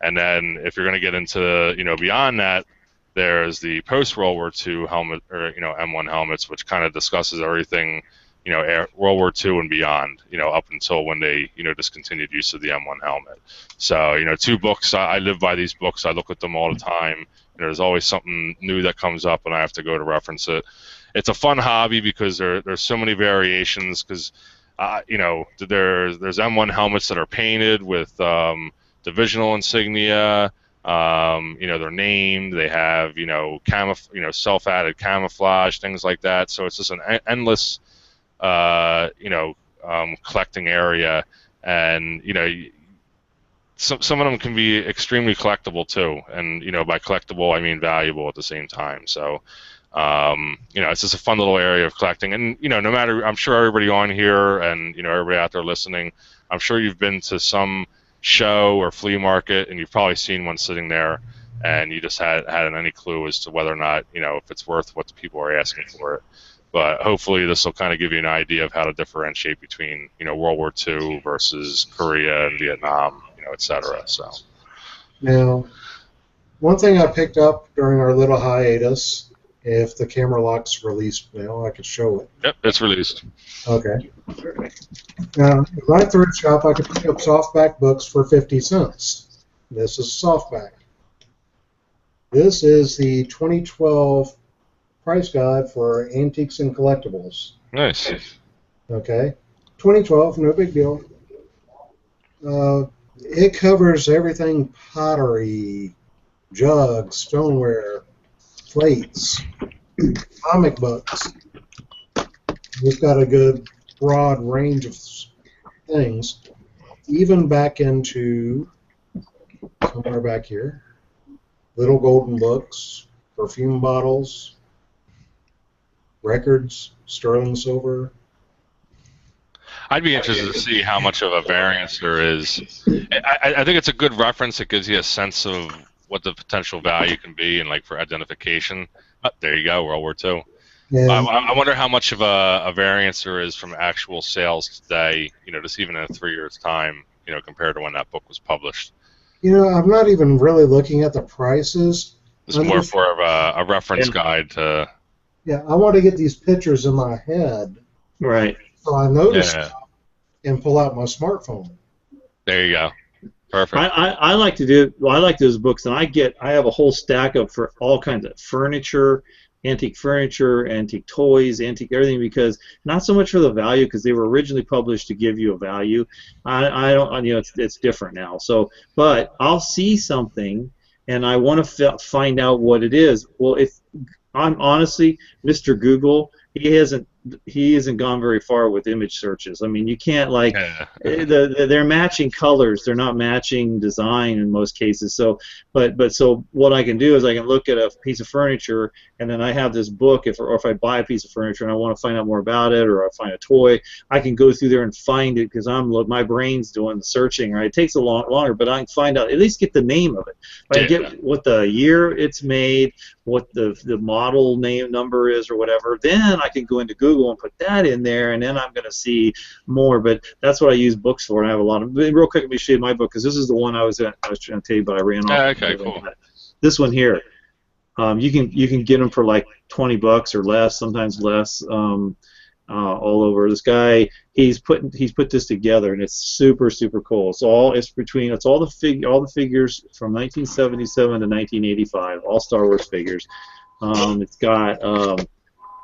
Speaker 1: And then if you're going to get into, beyond that, there's the post-World War II helmet, or, M1 helmets, which kind of discusses everything, World War II and beyond, up until when they, discontinued use of the M1 helmet. So, 2 books, I live by these books. I look at them all the time. There's always something new that comes up, and I have to go to reference it. It's a fun hobby because there's so many variations, because, there's M1 helmets that are painted with divisional insignia. They're named. They have, self-added camouflage, things like that. So it's just an endless, collecting area, and some of them can be extremely collectible too. And by collectible, I mean valuable at the same time. So, it's just a fun little area of collecting. And no matter, I'm sure everybody on here and everybody out there listening, I'm sure you've been to some show or flea market, and you've probably seen one sitting there, and you just hadn't any clue as to whether or not if it's worth what the people are asking for it. But hopefully this will kind of give you an idea of how to differentiate between World War II versus Korea and Vietnam, etc. So
Speaker 3: Now, one thing I picked up during our little hiatus, if the camera lock's released now, I could show it.
Speaker 1: Yep, it's released.
Speaker 3: Okay. Now, in my thrift shop, I could pick up softback books for 50 cents. This is softback. This is the 2012 price guide for antiques and collectibles.
Speaker 1: Nice.
Speaker 3: Okay. 2012, no big deal. It covers everything: pottery, jugs, stoneware, plates, comic books. It's got a good broad range of things, even back into somewhere back here. Little golden books, perfume bottles, records, sterling silver.
Speaker 1: I'd be interested to see how much of a variance there is. I think it's a good reference. It gives you a sense of what the potential value can be, and like for identification. Oh, there you go, World War II.
Speaker 3: Yeah.
Speaker 1: I wonder how much of a variance there is from actual sales today, just even in 3 years' time, compared to when that book was published.
Speaker 3: I'm not even really looking at the prices.
Speaker 1: It's more for a reference guide to...
Speaker 3: Yeah, I want to get these pictures in my head.
Speaker 2: Right.
Speaker 3: So I notice stuff and pull out my smartphone.
Speaker 1: There you go. Perfect.
Speaker 2: I like to do. Well, I like those books, and I have a whole stack of for all kinds of furniture, antique toys, antique everything, because not so much for the value, because they were originally published to give you a value. I don't. It's different now. So, but I'll see something, and I want to find out what it is. Well, if I'm honestly, Mr. Google, he hasn't gone very far with image searches. I mean, you can't they're matching colors, they're not matching design in most cases. So, so what I can do is I can look at a piece of furniture, and then I have this book. If I buy a piece of furniture and I want to find out more about it, or I find a toy, I can go through there and find it, because my brain's doing the searching. Right, it takes a longer, but I can find out, at least get the name of it. If I get what the year it's made, what the model name number is, or whatever, then I can go into Google and put that in there, and then I'm going to see more. But that's what I use books for, and I have a lot of. Real quick, let me show you my book, because this is the one I was trying to tell you, but I ran off.
Speaker 1: Okay, cool.
Speaker 2: This one here, you can get them for like $20 or less, sometimes less. All over. This guy, he's put this together, and it's super cool. It's all the figures from 1977 to 1985, all Star Wars figures.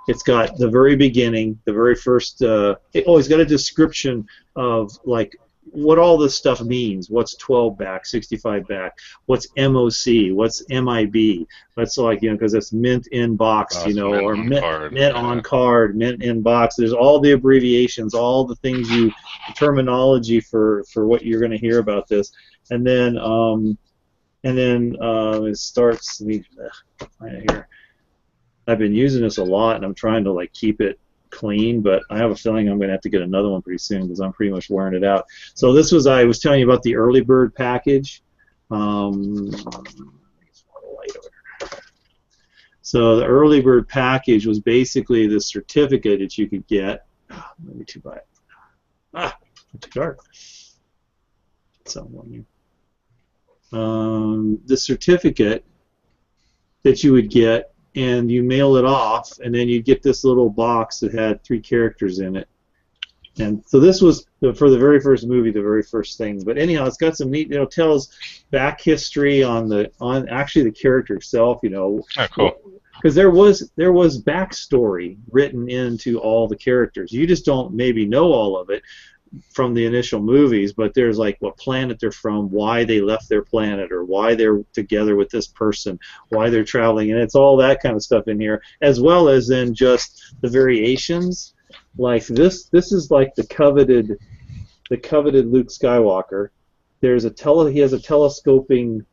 Speaker 2: It's got the very beginning, the very first. It's got a description of like what all this stuff means. What's 12 back, 65 back? What's MOC? What's MIB? That's like, because it's mint in box, or mint on card, mint in box. There's all the abbreviations, all the things the terminology for what you're going to hear about this, and then it starts. Let me find it here. I've been using this a lot, and I'm trying to keep it clean, but I have a feeling I'm going to have to get another one pretty soon, because I'm pretty much wearing it out. So this was, I was telling you about the early bird package. So the early bird package was basically the certificate that you could get. Maybe too bright. Too dark. Someone. The certificate that you would get, and you mail it off, and then you'd get this little box that had 3 characters in it. And so this was for the very first movie, the very first thing. But anyhow, it's got some neat, tells back history on actually the character itself,
Speaker 1: Oh, cool.
Speaker 2: Because there was backstory written into all the characters. You just don't maybe know all of it from the initial movies, but there's like what planet they're from, why they left their planet, or why they're together with this person, why they're traveling, and it's all that kind of stuff in here, as well as then just the variations. Like this is like the coveted Luke Skywalker. He has a telescoping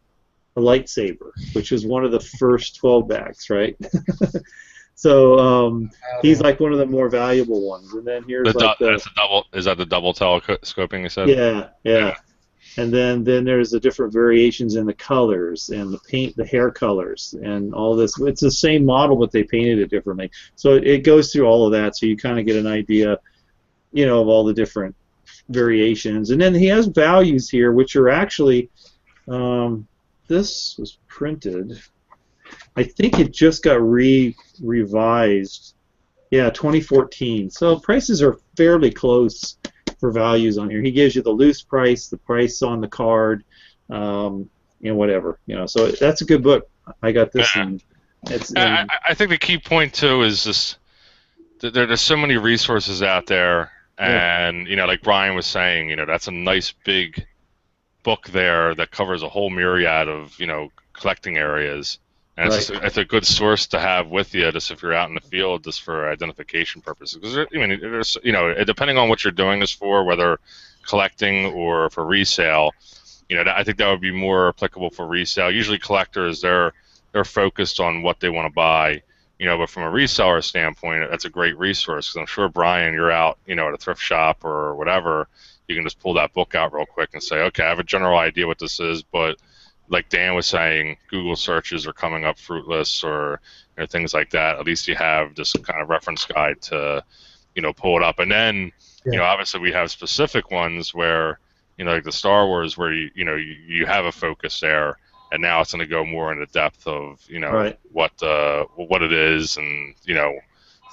Speaker 2: lightsaber, which is one of the first 12 backs, right? So he's like one of the more valuable ones. And then here's
Speaker 1: that's a double. Is that the double telescoping you said?
Speaker 2: Yeah. And then there's the different variations in the colors and the hair colors and all this. It's the same model, but they painted it differently. So it goes through all of that, so you kind of get an idea, of all the different variations. And then he has values here, which are actually, this was printed. I think it just got revised. Yeah, 2014. So prices are fairly close for values on here. He gives you the loose price, the price on the card, whatever. So that's a good book. I got this one.
Speaker 1: I think the key point too is this: there's so many resources out there, and like Brian was saying, that's a nice big book there that covers a whole myriad of collecting areas. And it's a good source to have with you, just if you're out in the field, just for identification purposes. Because there's, depending on what you're doing this for, whether collecting or for resale, I think that would be more applicable for resale. Usually, collectors they're focused on what they want to buy, But from a reseller standpoint, that's a great resource. Because I'm sure Brian, you're out, at a thrift shop or whatever, you can just pull that book out real quick and say, okay, I have a general idea what this is, but like Dan was saying, Google searches are coming up fruitless or things like that. At least you have this kind of reference guide to, pull it up. And then, obviously we have specific ones where, like the Star Wars, where you have a focus there, and now it's going to go more into depth of, what it is, and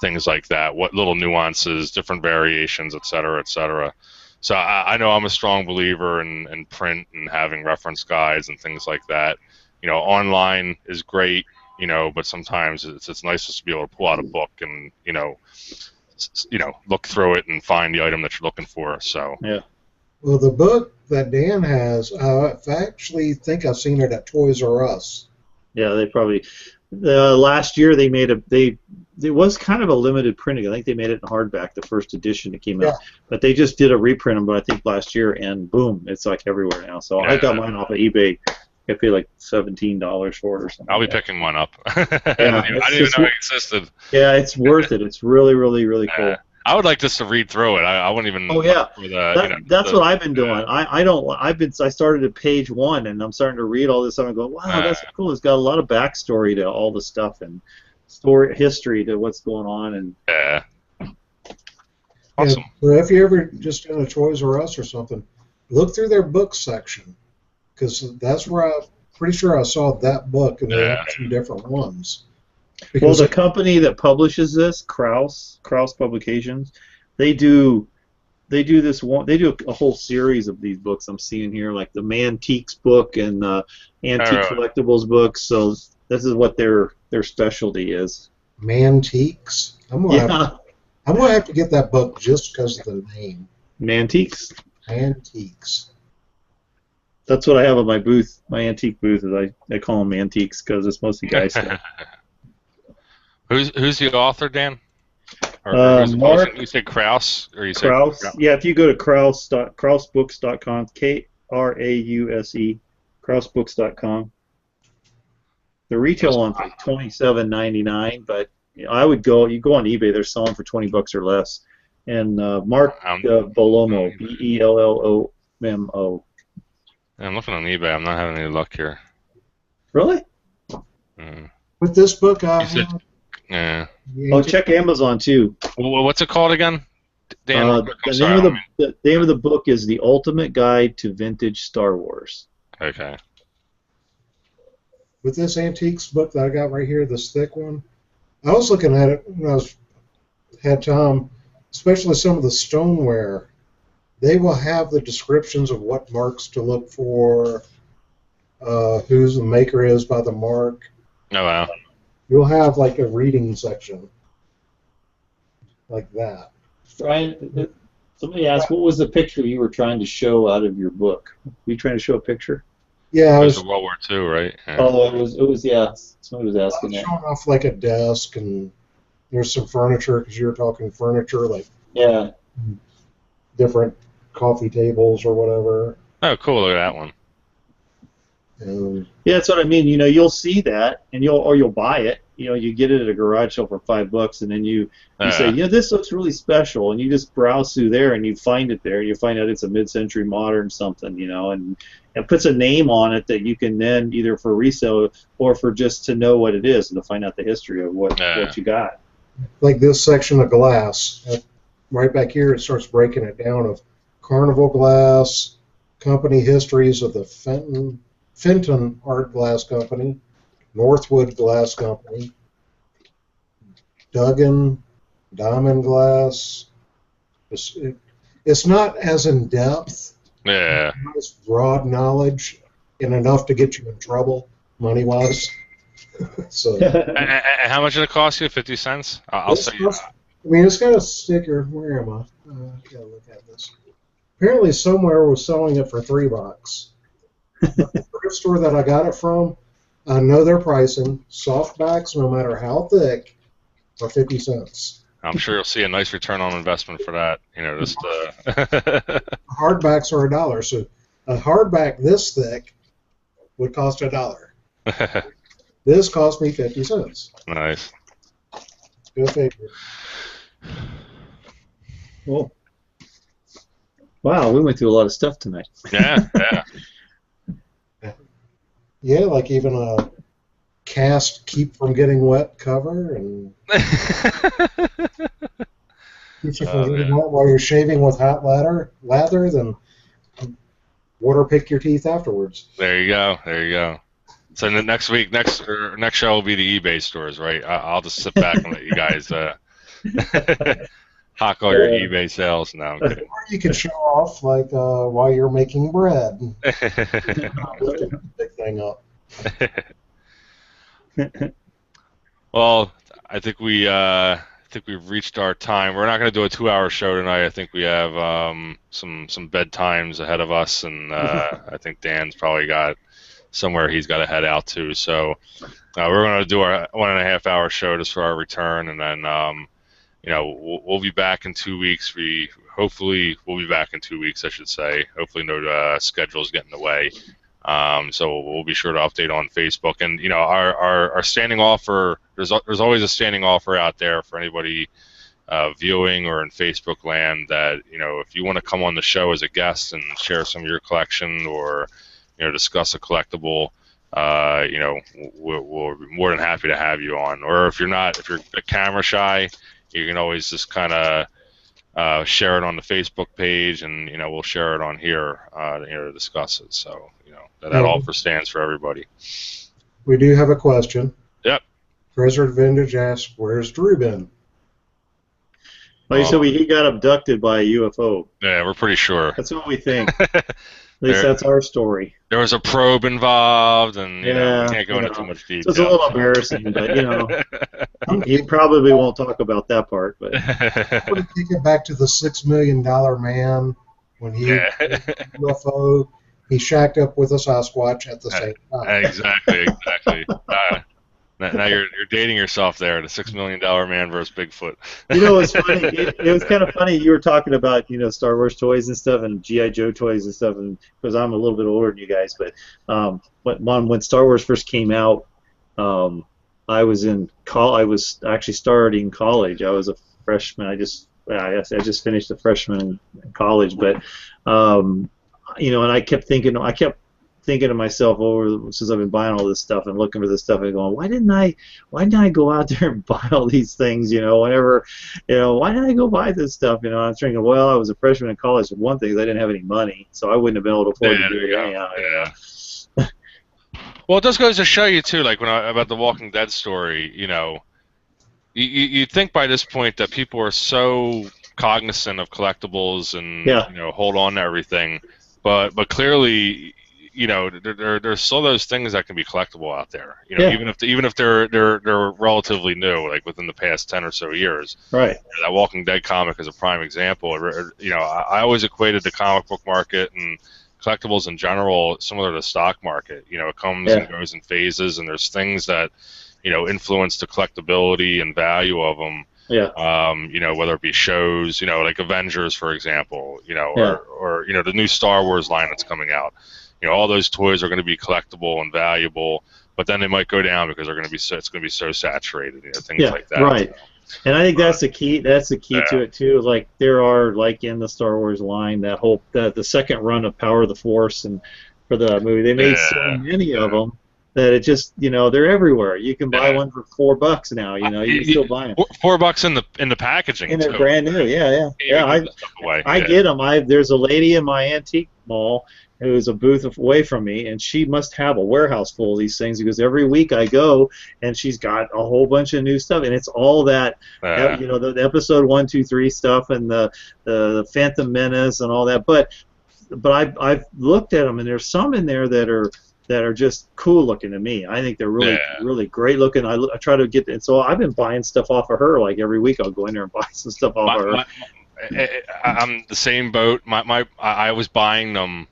Speaker 1: things like that, what little nuances, different variations, et cetera, et cetera. So I know I'm a strong believer in print and having reference guides and things like that. Online is great, but sometimes it's nice just to be able to pull out a book and look through it and find the item that you're looking for. So
Speaker 2: yeah.
Speaker 3: Well, the book that Dan has, I actually think I've seen it at Toys R Us.
Speaker 2: Yeah, they probably. Last year they made it was kind of a limited printing. I think they made it in hardback, the first edition that came out. But they just did a reprint of it, I think, last year, and boom, it's like everywhere now. So I got mine off of eBay. I paid like $17 for it or something.
Speaker 1: I'll be picking one up. I
Speaker 2: Yeah,
Speaker 1: didn't even know it existed.
Speaker 2: Yeah, it's worth it. It's really, really, really cool.
Speaker 1: I would like just to read through it. I wouldn't even.
Speaker 2: Oh yeah,
Speaker 1: for the,
Speaker 2: that's what I've been doing. I started at page 1, and I'm starting to read all this stuff and going, wow, that's cool. It's got a lot of backstory to all the stuff and history to what's going on. And
Speaker 1: awesome.
Speaker 3: Or if you ever just in a Toys R Us or something, look through their book section, because that's where I'm pretty sure I saw that book, and they have some different ones.
Speaker 2: Well, the company that publishes this, Kraus Publications, they do this one. They do a whole series of these books I'm seeing here, like the Mantiques book and the Antique Collectibles books. So this is what their specialty is.
Speaker 3: Mantiques. I'm gonna have to get that book just because of the name.
Speaker 2: Mantiques.
Speaker 3: Antiques.
Speaker 2: That's what I have on my booth. My antique booth is I call them antiques because it's mostly guys stuff.
Speaker 1: Who's the author, Dan?
Speaker 2: Mark.
Speaker 1: You said Kraus, or you said
Speaker 2: Kraus. Yeah, if you go to krausbooks.com, Krause, krausbooks.com. The retail one's like $27.99, but I would go. You go on eBay, they're selling for $20 or less. And Mark Bellomo, Bellomo.
Speaker 1: I'm looking on eBay. I'm not having any luck here.
Speaker 2: Really?
Speaker 3: Well, With this book, I
Speaker 1: You said,
Speaker 3: have
Speaker 1: yeah.
Speaker 3: the
Speaker 2: Oh,
Speaker 3: antique-
Speaker 2: check Amazon too.
Speaker 1: What's it called again? Dan, real quick. I'm sorry. I don't mean-
Speaker 2: The name of the book is The Ultimate Guide to Vintage Star Wars.
Speaker 1: Okay.
Speaker 3: with this antiques book that I got right here, this thick one. I was looking at it when had time, especially some of the stoneware. They will have the descriptions of what marks to look for, who the maker is by the mark.
Speaker 1: Oh, wow.
Speaker 3: You'll have like a reading section like that.
Speaker 2: Brian, somebody asked, what was the picture you were trying to show out of your book? Were you trying to show a picture?
Speaker 3: Yeah,
Speaker 1: It was World War II, right? Yeah.
Speaker 2: Oh, it was yeah. Somebody was
Speaker 3: I
Speaker 2: asking
Speaker 3: was
Speaker 2: that.
Speaker 3: showing off like a desk, and there's some furniture because you were talking furniture, like
Speaker 2: Yeah.
Speaker 3: different coffee tables or whatever.
Speaker 1: Oh, cool. Look at that one.
Speaker 2: Yeah, that's what I mean. You know, you'll see that, and you'll buy it. You know, you get it at a garage sale for $5, and then you say, you know, this looks really special, and you just browse through there, and you find it there, and you find out it's a mid-century modern something, you know, and it puts a name on it that you can then either for resale or for just to know what it is and to find out the history of what you got.
Speaker 3: Like this section of glass, right back here, it starts breaking it down of Carnival glass, company histories of the Fenton Art Glass Company, Northwood Glass Company, Duggan, Diamond Glass. It's not as in depth.
Speaker 1: Yeah.
Speaker 3: It's broad knowledge and enough to get you in trouble money wise. So.
Speaker 1: And how much did it cost you? 50 cents? I'll say.
Speaker 3: I mean, it's got a sticker. Where am I? I gotta look at this. Apparently, somewhere was selling it for $3. The thrift store that I got it from, I know their pricing. Softbacks, no matter how thick, are 50 cents.
Speaker 1: I'm sure you'll see a nice return on investment for that. You know, just
Speaker 3: Hardbacks are $1, so a hardback this thick would cost $1. This cost me 50 cents.
Speaker 1: Nice.
Speaker 3: Go figure.
Speaker 2: Well, wow, we went through a lot of stuff tonight.
Speaker 1: Yeah, yeah.
Speaker 3: Yeah, like even a cast keep from getting wet cover and keeps you from getting wet while you're shaving with hot lather, then water pick your teeth afterwards.
Speaker 1: There you go. There you go. So next week, next show will be the eBay stores, right? I'll just sit back and let you guys hawk all your eBay sales. No, I'm kidding.
Speaker 3: Or you can show off like while you're making bread. Big thing up.
Speaker 1: Well, I think we've reached our time. We're not going to do a 2-hour show tonight. I think we have some bedtimes ahead of us, and I think Dan's probably got somewhere he's got to head out to. So we're going to do our 1.5-hour show just for our return, and then you know, we'll be back in 2 weeks. Hopefully we'll be back in 2 weeks, I should say. Hopefully no schedules get in the way. So we'll be sure to update on Facebook. And you know, our standing offer. There's always a standing offer out there for anybody viewing or in Facebook land that, you know, if you want to come on the show as a guest and share some of your collection or, you know, discuss a collectible, you know, we're more than happy to have you on. Or if you're camera shy, you can always just kind of share it on the Facebook page, and you know, we'll share it on here, you know, to discuss it. So you know, that offer stands for everybody.
Speaker 3: We do have a question.
Speaker 1: Yep.
Speaker 3: Treasured Vintage asks, "Where's Drew been?"
Speaker 2: Well, you said he got abducted by a UFO.
Speaker 1: Yeah, we're pretty sure.
Speaker 2: That's what we think. At least that's our story.
Speaker 1: There was a probe involved, and you know, we can't go into too much detail.
Speaker 2: So it's a little embarrassing, but you know, he probably won't talk about that part. But
Speaker 3: I want to take it back to the $6 million man when he UFO. He shacked up with a Sasquatch at the same time.
Speaker 1: Exactly. Now you're dating yourself there. The $6 million man versus Bigfoot.
Speaker 2: You know, it's funny. It was kind of funny. You were talking about, you know, Star Wars toys and stuff, and GI Joe toys and stuff, and because I'm a little bit older than you guys, but when Star Wars first came out, I was in I was actually starting college. I was a freshman. I just finished a freshman in college, but you know, and I kept thinking, thinking to myself over since I've been buying all this stuff and looking for this stuff and going, why didn't I go out there and buy all these things? Whenever, why didn't I go buy this stuff? I was thinking, well, I was a freshman in college. One thing is I didn't have any money, so I wouldn't have been able to afford to do it anyhow.
Speaker 1: Yeah. Well, it just goes to show you too, like about the Walking Dead story. You'd think by this point that people are so cognizant of collectibles and hold on to everything, but clearly, there's still those things that can be collectible out there. Even if they're relatively new, like within the past 10 or so years.
Speaker 2: Right.
Speaker 1: That Walking Dead comic is a prime example. I always equated the comic book market and collectibles in general similar to the stock market. It comes and goes in phases, and there's things that influence the collectability and value of them. Yeah. Whether it be shows, like Avengers, for example, or the new Star Wars line that's coming out. All those toys are going to be collectible and valuable, but then they might go down because it's going to be so saturated, things like that.
Speaker 2: Right. And I think that's the key. That's the key to it too. Like there are, like in the Star Wars line, the second run of Power of the Force, and for the movie, they made so many of them that it just, they're everywhere. You can buy one for $4 now. You can still buy them.
Speaker 1: $4 in the packaging.
Speaker 2: And they're brand new. Yeah. I get them. There's a lady in my antique mall who's a booth away from me, and she must have a warehouse full of these things because every week I go and she's got a whole bunch of new stuff, and it's all that the episode 1, 2, 3 stuff and the Phantom Menace and all that. But I've looked at them, and there's some in there that are just cool looking to me. I think they're really great looking. I try to get, and so I've been buying stuff off of her. Like every week I'll go in there and buy some stuff off of her.
Speaker 1: I'm the same boat. I was buying them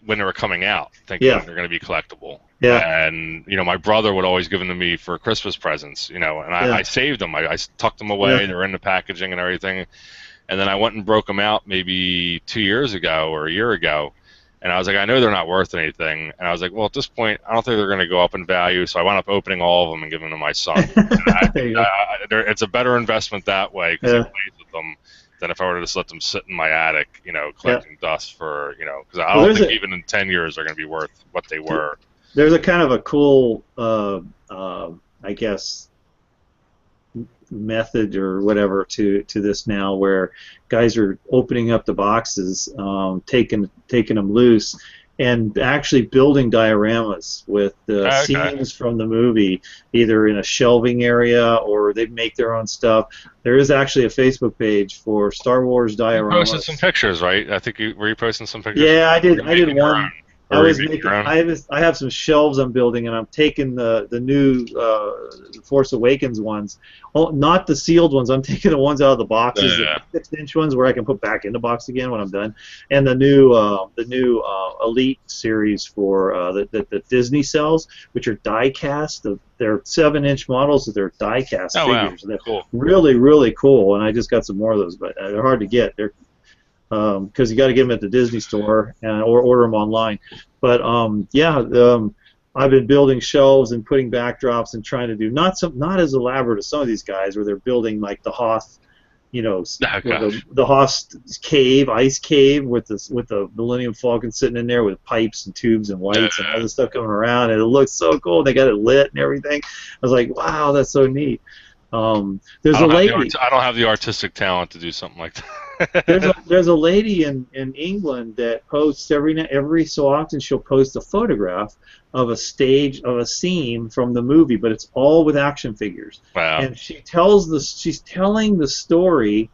Speaker 1: when they were coming out, thinking they're going to be collectible. Yeah. And my brother would always give them to me for Christmas presents. And I saved them. I tucked them away. They were in the packaging and everything. And then I went and broke them out maybe 2 years ago or a year ago. And I was like, I know they're not worth anything. And I was like, well, at this point, I don't think they're going to go up in value. So I wound up opening all of them and giving them to my son. It's a better investment that way because he plays with them than if I were to just let them sit in my attic, collecting dust for, because I don't think even in 10 years they're going to be worth what they were.
Speaker 2: There's a kind of a cool, I guess, method or whatever to this now, where guys are opening up the boxes, taking them loose, and actually building dioramas with the scenes from the movie, either in a shelving area or they make their own stuff. There is actually a Facebook page for Star Wars dioramas.
Speaker 1: You posted some pictures, right? I think were you posting some pictures?
Speaker 2: Yeah, I did. I did one. I have some shelves I'm building, and I'm taking the new Force Awakens ones. Oh, not the sealed ones. I'm taking the ones out of the boxes, the 6-inch ones where I can put back in the box again when I'm done. And the new Elite series for that Disney sells, which are die cast. They're 7-inch models, so they're die cast figures.
Speaker 1: Wow.
Speaker 2: They're
Speaker 1: cool.
Speaker 2: Really, really cool. And I just got some more of those, but they're hard to get. They're because you got to get them at the Disney store or order them online. But I've been building shelves and putting backdrops and trying to do not as elaborate as some of these guys where they're building like the Hoth, the Hoth cave, ice cave with the Millennium Falcon sitting in there with pipes and tubes and lights and all this stuff coming around, and it looks so cool. They got it lit and everything. I was like, wow, that's so neat. There's a lady.
Speaker 1: I don't have the artistic talent to do something like that.
Speaker 2: there's a lady in England that posts every so often. She'll post a photograph of a scene from the movie, but it's all with action figures.
Speaker 1: Wow.
Speaker 2: And she's telling the story.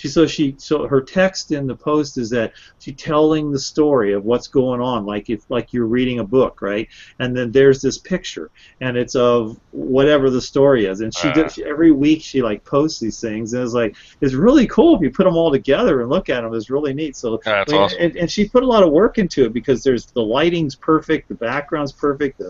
Speaker 2: So her text in the post is that she's telling the story of what's going on, like you're reading a book, right? And then there's this picture, and it's of whatever the story is. And every week she like posts these things, and it's really cool if you put them all together and look at them. It's really neat. So
Speaker 1: that's awesome.
Speaker 2: And she put a lot of work into it because the lighting's perfect, the background's perfect,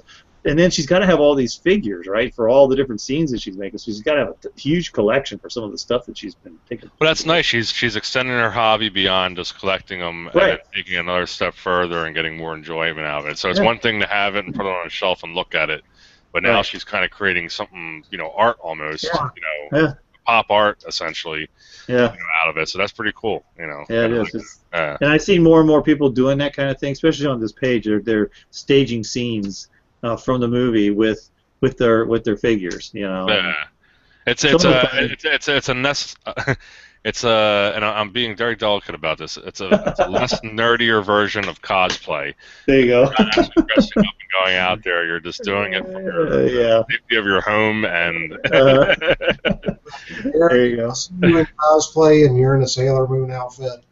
Speaker 2: and then she's got to have all these figures, right, for all the different scenes that she's making. So she's got to have a huge collection for some of the stuff that she's been taking.
Speaker 1: Well, that's nice. She's extending her hobby beyond just collecting them,
Speaker 2: right,
Speaker 1: and taking another step further and getting more enjoyment out of it. So it's one thing to have it and put it on a shelf and look at it, but now she's kind of creating something, art almost, pop art essentially,
Speaker 2: Yeah.
Speaker 1: out of it. So that's pretty cool.
Speaker 2: Yeah, it
Speaker 1: Like,
Speaker 2: is. And I've seen more and more people doing that kind of thing, especially on this page. They're staging scenes from the movie with their figures.
Speaker 1: yeah. It's
Speaker 2: Some
Speaker 1: it's
Speaker 2: of the
Speaker 1: a
Speaker 2: time,
Speaker 1: it's a nest. It's a, and I'm being very delicate about this. It's a less nerdier version of cosplay.
Speaker 2: there you
Speaker 1: You're
Speaker 2: go.
Speaker 1: not actually dressing up and going out there. You're just doing it from
Speaker 2: Yeah.
Speaker 1: the safety of your home and.
Speaker 2: Uh, there
Speaker 3: Eric,
Speaker 2: you go.
Speaker 3: I see you in cosplay and you're in a Sailor Moon outfit.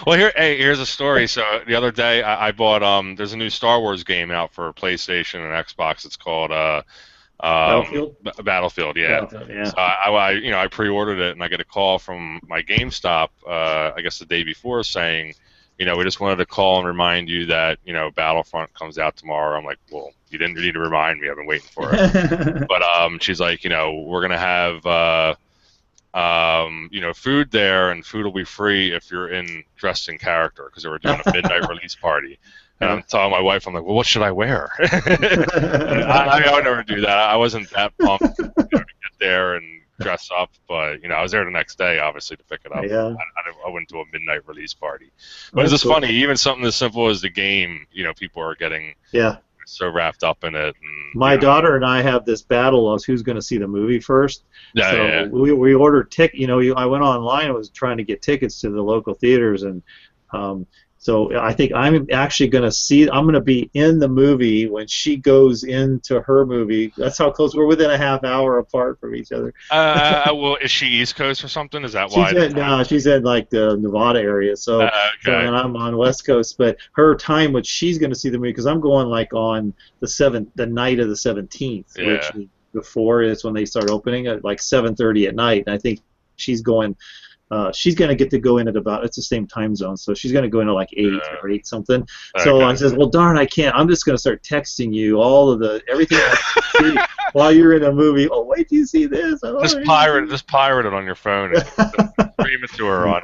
Speaker 1: Well, here's a story. So the other day I bought there's a new Star Wars game out for PlayStation and Xbox. It's called
Speaker 2: Battlefield.
Speaker 1: Battlefield, yeah.
Speaker 2: Battlefield, yeah.
Speaker 1: So I pre-ordered it, and I get a call from my GameStop, I guess the day before, saying, we just wanted to call and remind you that, Battlefront comes out tomorrow. I'm like, well, you didn't need to remind me. I've been waiting for it. But she's like, we're gonna have food there, and food will be free if you're dressed in character, because they were doing a midnight release party. And I'm telling my wife, I'm like, well, what should I wear? I would never do that. I wasn't that pumped to get there and dress up, but I was there the next day, obviously, to pick it up.
Speaker 2: Yeah.
Speaker 1: I went to a midnight release party. But it's just funny, even something as simple as the game, people are getting so wrapped up in it. And,
Speaker 2: my daughter and I have this battle of who's going to see the movie first.
Speaker 1: Yeah,
Speaker 2: we ordered I went online and was trying to get tickets to the local theaters, and so I think I'm actually going to I'm going to be in the movie when she goes into her movie. That's how close we're within a half hour apart from each other.
Speaker 1: Well, is she East Coast or something? Is that why?
Speaker 2: No, she's in like the Nevada area. So, and I'm on West Coast. But her time when she's going to see the movie, because I'm going like on the night of the 17th, which before is when they start opening at like 7:30 at night. And I think she's going. She's going to get to go in at it's the same time zone, so she's going to go in at like 8 or 8 something. So I says, well, darn, I can't. I'm just going to start texting you everything I see while you're in a movie. Oh, wait till you see this.
Speaker 1: Just pirate it on your phone and stream it to her on.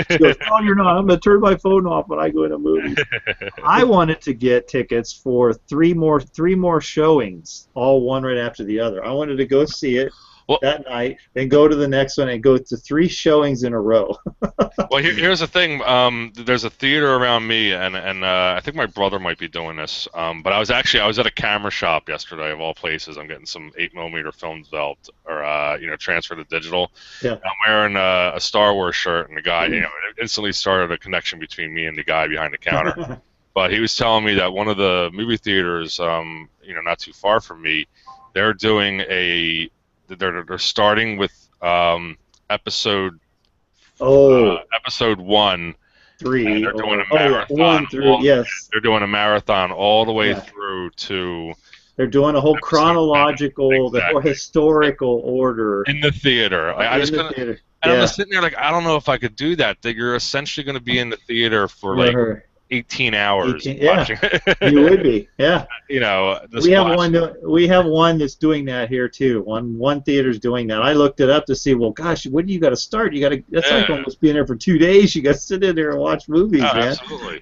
Speaker 2: She goes, no, you're not. I'm going to turn my phone off when I go in a movie. I wanted to get tickets for three more showings, all one right after the other. I wanted to go see it that night, then go to the next one and go to 3 showings in a row.
Speaker 1: Well, here's the thing. There's a theater around me, and I think my brother might be doing this. But I was at a camera shop yesterday, of all places. I'm getting some 8mm film developed, or transferred to digital.
Speaker 2: Yeah.
Speaker 1: I'm wearing a Star Wars shirt, and the guy, it instantly started a connection between me and the guy behind the counter. But he was telling me that one of the movie theaters, not too far from me, they're doing they're starting with episode 1,
Speaker 2: 3.
Speaker 1: they're doing a marathon. They're doing a marathon all the way through to.
Speaker 2: They're doing a whole chronological, the whole historical order
Speaker 1: in the theater. I'm just sitting there like, I don't know if I could do that. That you're essentially going to be in the theater for like 18 hours watching.
Speaker 2: You would be, yeah.
Speaker 1: We
Speaker 2: have one that's doing that here too. One theater's doing that. I looked it up to see, well, gosh, when do you got to start? That's like almost being there for 2 days. You got to sit in there and watch movies, man.
Speaker 1: Absolutely.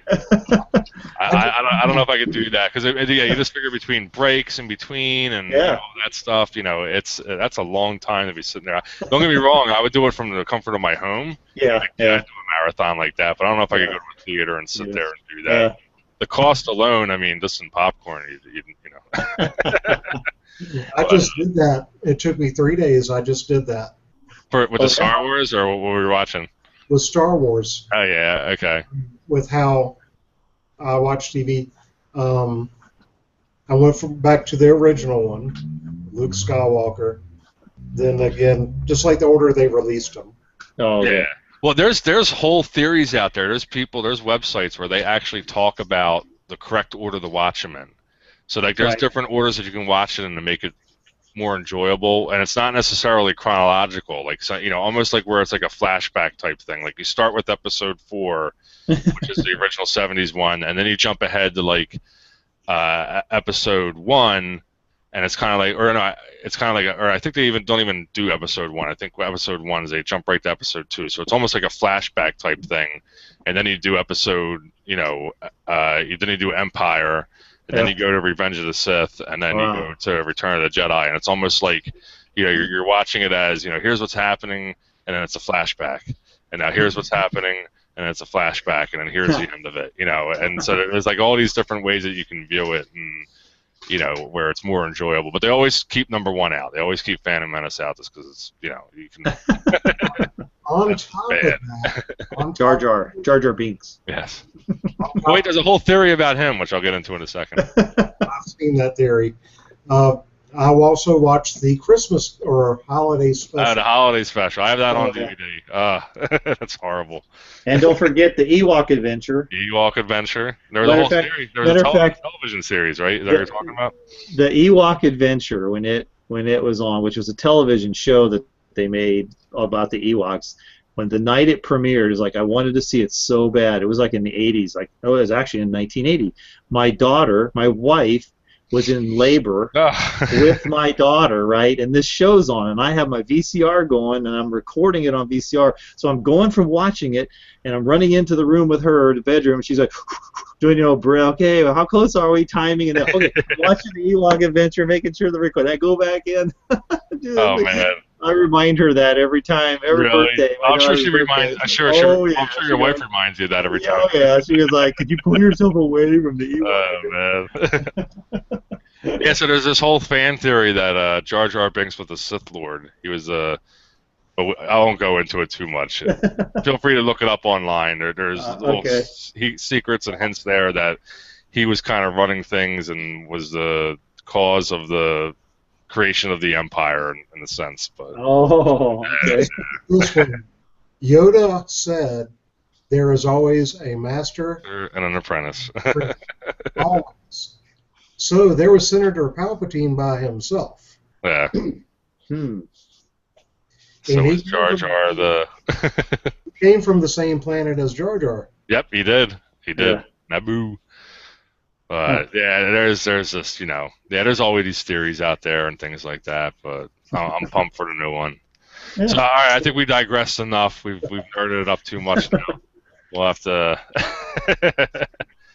Speaker 1: I don't know if I could do that, because you just figure between breaks in between and all that stuff. That's a long time to be sitting there. Don't get me wrong, I would do it from the comfort of my home.
Speaker 2: Yeah.
Speaker 1: I'd do a marathon like that, but I don't know if I could go to a theater and sit there and do that. The cost alone, just in popcorn,
Speaker 3: I just did that. It took me 3 days. I just did that.
Speaker 1: With the Star Wars, or what were we watching?
Speaker 3: With Star Wars.
Speaker 1: Oh yeah, okay.
Speaker 3: With how I watch TV, I went back to the original one, Luke Skywalker. Then again, just like the order they released them.
Speaker 2: Oh
Speaker 1: yeah. Well, there's whole theories out there. There's websites where they actually talk about the correct order to watch them in. So like there's different orders that you can watch it in to make it more enjoyable, and it's not necessarily chronological. Like almost like where it's like a flashback type thing. Like you start with episode 4, which is the original '70s one, and then you jump ahead to like episode 1. And it's kind of like, or I think they don't even do episode 1. I think episode 1 is they jump right to episode 2. So it's almost like a flashback type thing. And then you do episode, then you do Empire, and then you go to Revenge of the Sith, and then you go to Return of the Jedi. And it's almost like, you know, you're watching it as, you know, here's what's happening, and then it's a flashback, and now here's what's happening, and it's a flashback, and then here's the end of it, you know. And so there's like all these different ways that you can view it, and you know, where it's more enjoyable. But they always keep number 1 out. They always keep Phantom Menace out, just because it's, you know, you can.
Speaker 3: On top of that,
Speaker 2: Jar Jar Binks.
Speaker 1: Yes. Wait, there's a whole theory about him, which I'll get into in a second.
Speaker 3: I've seen that theory. I'll also watch the Christmas or holiday special.
Speaker 1: The holiday special. I have that on DVD. That's horrible.
Speaker 2: And don't forget the Ewok Adventure.
Speaker 1: Ewok Adventure. There was a whole series. There was a television series, right? Is that what you're talking about?
Speaker 2: The Ewok Adventure, when it was on, which was a television show that they made about the Ewoks. When the night it premiered, it was like I wanted to see it so bad. It was like in the 80s. Like, oh, it was actually in 1980. My wife, was in labor with my daughter, right? And this show's on, and I have my VCR going, and I'm recording it on VCR. So I'm going from watching it, and I'm running into the room with her, the bedroom, and she's like, doing, you know, okay, well, how close are we timing? And then, okay, watching the Ewok Adventure, making sure the record. I go back in.
Speaker 1: Oh, man.
Speaker 2: I remind her that every time, every birthday.
Speaker 1: I'm sure she reminds. I'm sure your wife reminds you of that every time.
Speaker 2: Oh yeah, she was like, "Could you pull yourself away from the Ewok?"
Speaker 1: Oh man. Yeah, so there's this whole fan theory that Jar Jar Binks was the Sith Lord. He was but I won't go into it too much. Feel free to look it up online. There's little secrets and hints there that he was kind of running things and was the cause of the creation of the Empire in a sense. But
Speaker 2: okay.
Speaker 3: Yoda said, "There is always a master
Speaker 1: and an apprentice."
Speaker 3: Always. So there was Senator Palpatine by himself.
Speaker 1: Yeah.
Speaker 2: Hmm.
Speaker 1: So was Jar Jar
Speaker 3: came from the same planet as Jar Jar.
Speaker 1: Yep, he did. He did.
Speaker 2: Yeah.
Speaker 1: Naboo. But yeah, there's this, you know, there's always these theories out there and things like that. But I'm pumped for the new one. Yeah. So all right, I think we digressed enough. We've nerded it up too much now. We'll have to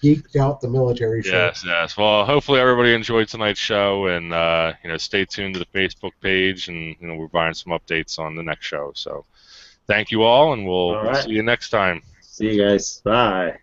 Speaker 3: geeked out the military show.
Speaker 1: Yes. Well, hopefully everybody enjoyed tonight's show, and you know, stay tuned to the Facebook page, and you know, we're buying some updates on the next show. So, thank you all, and we'll see you next time.
Speaker 2: See you guys. Bye.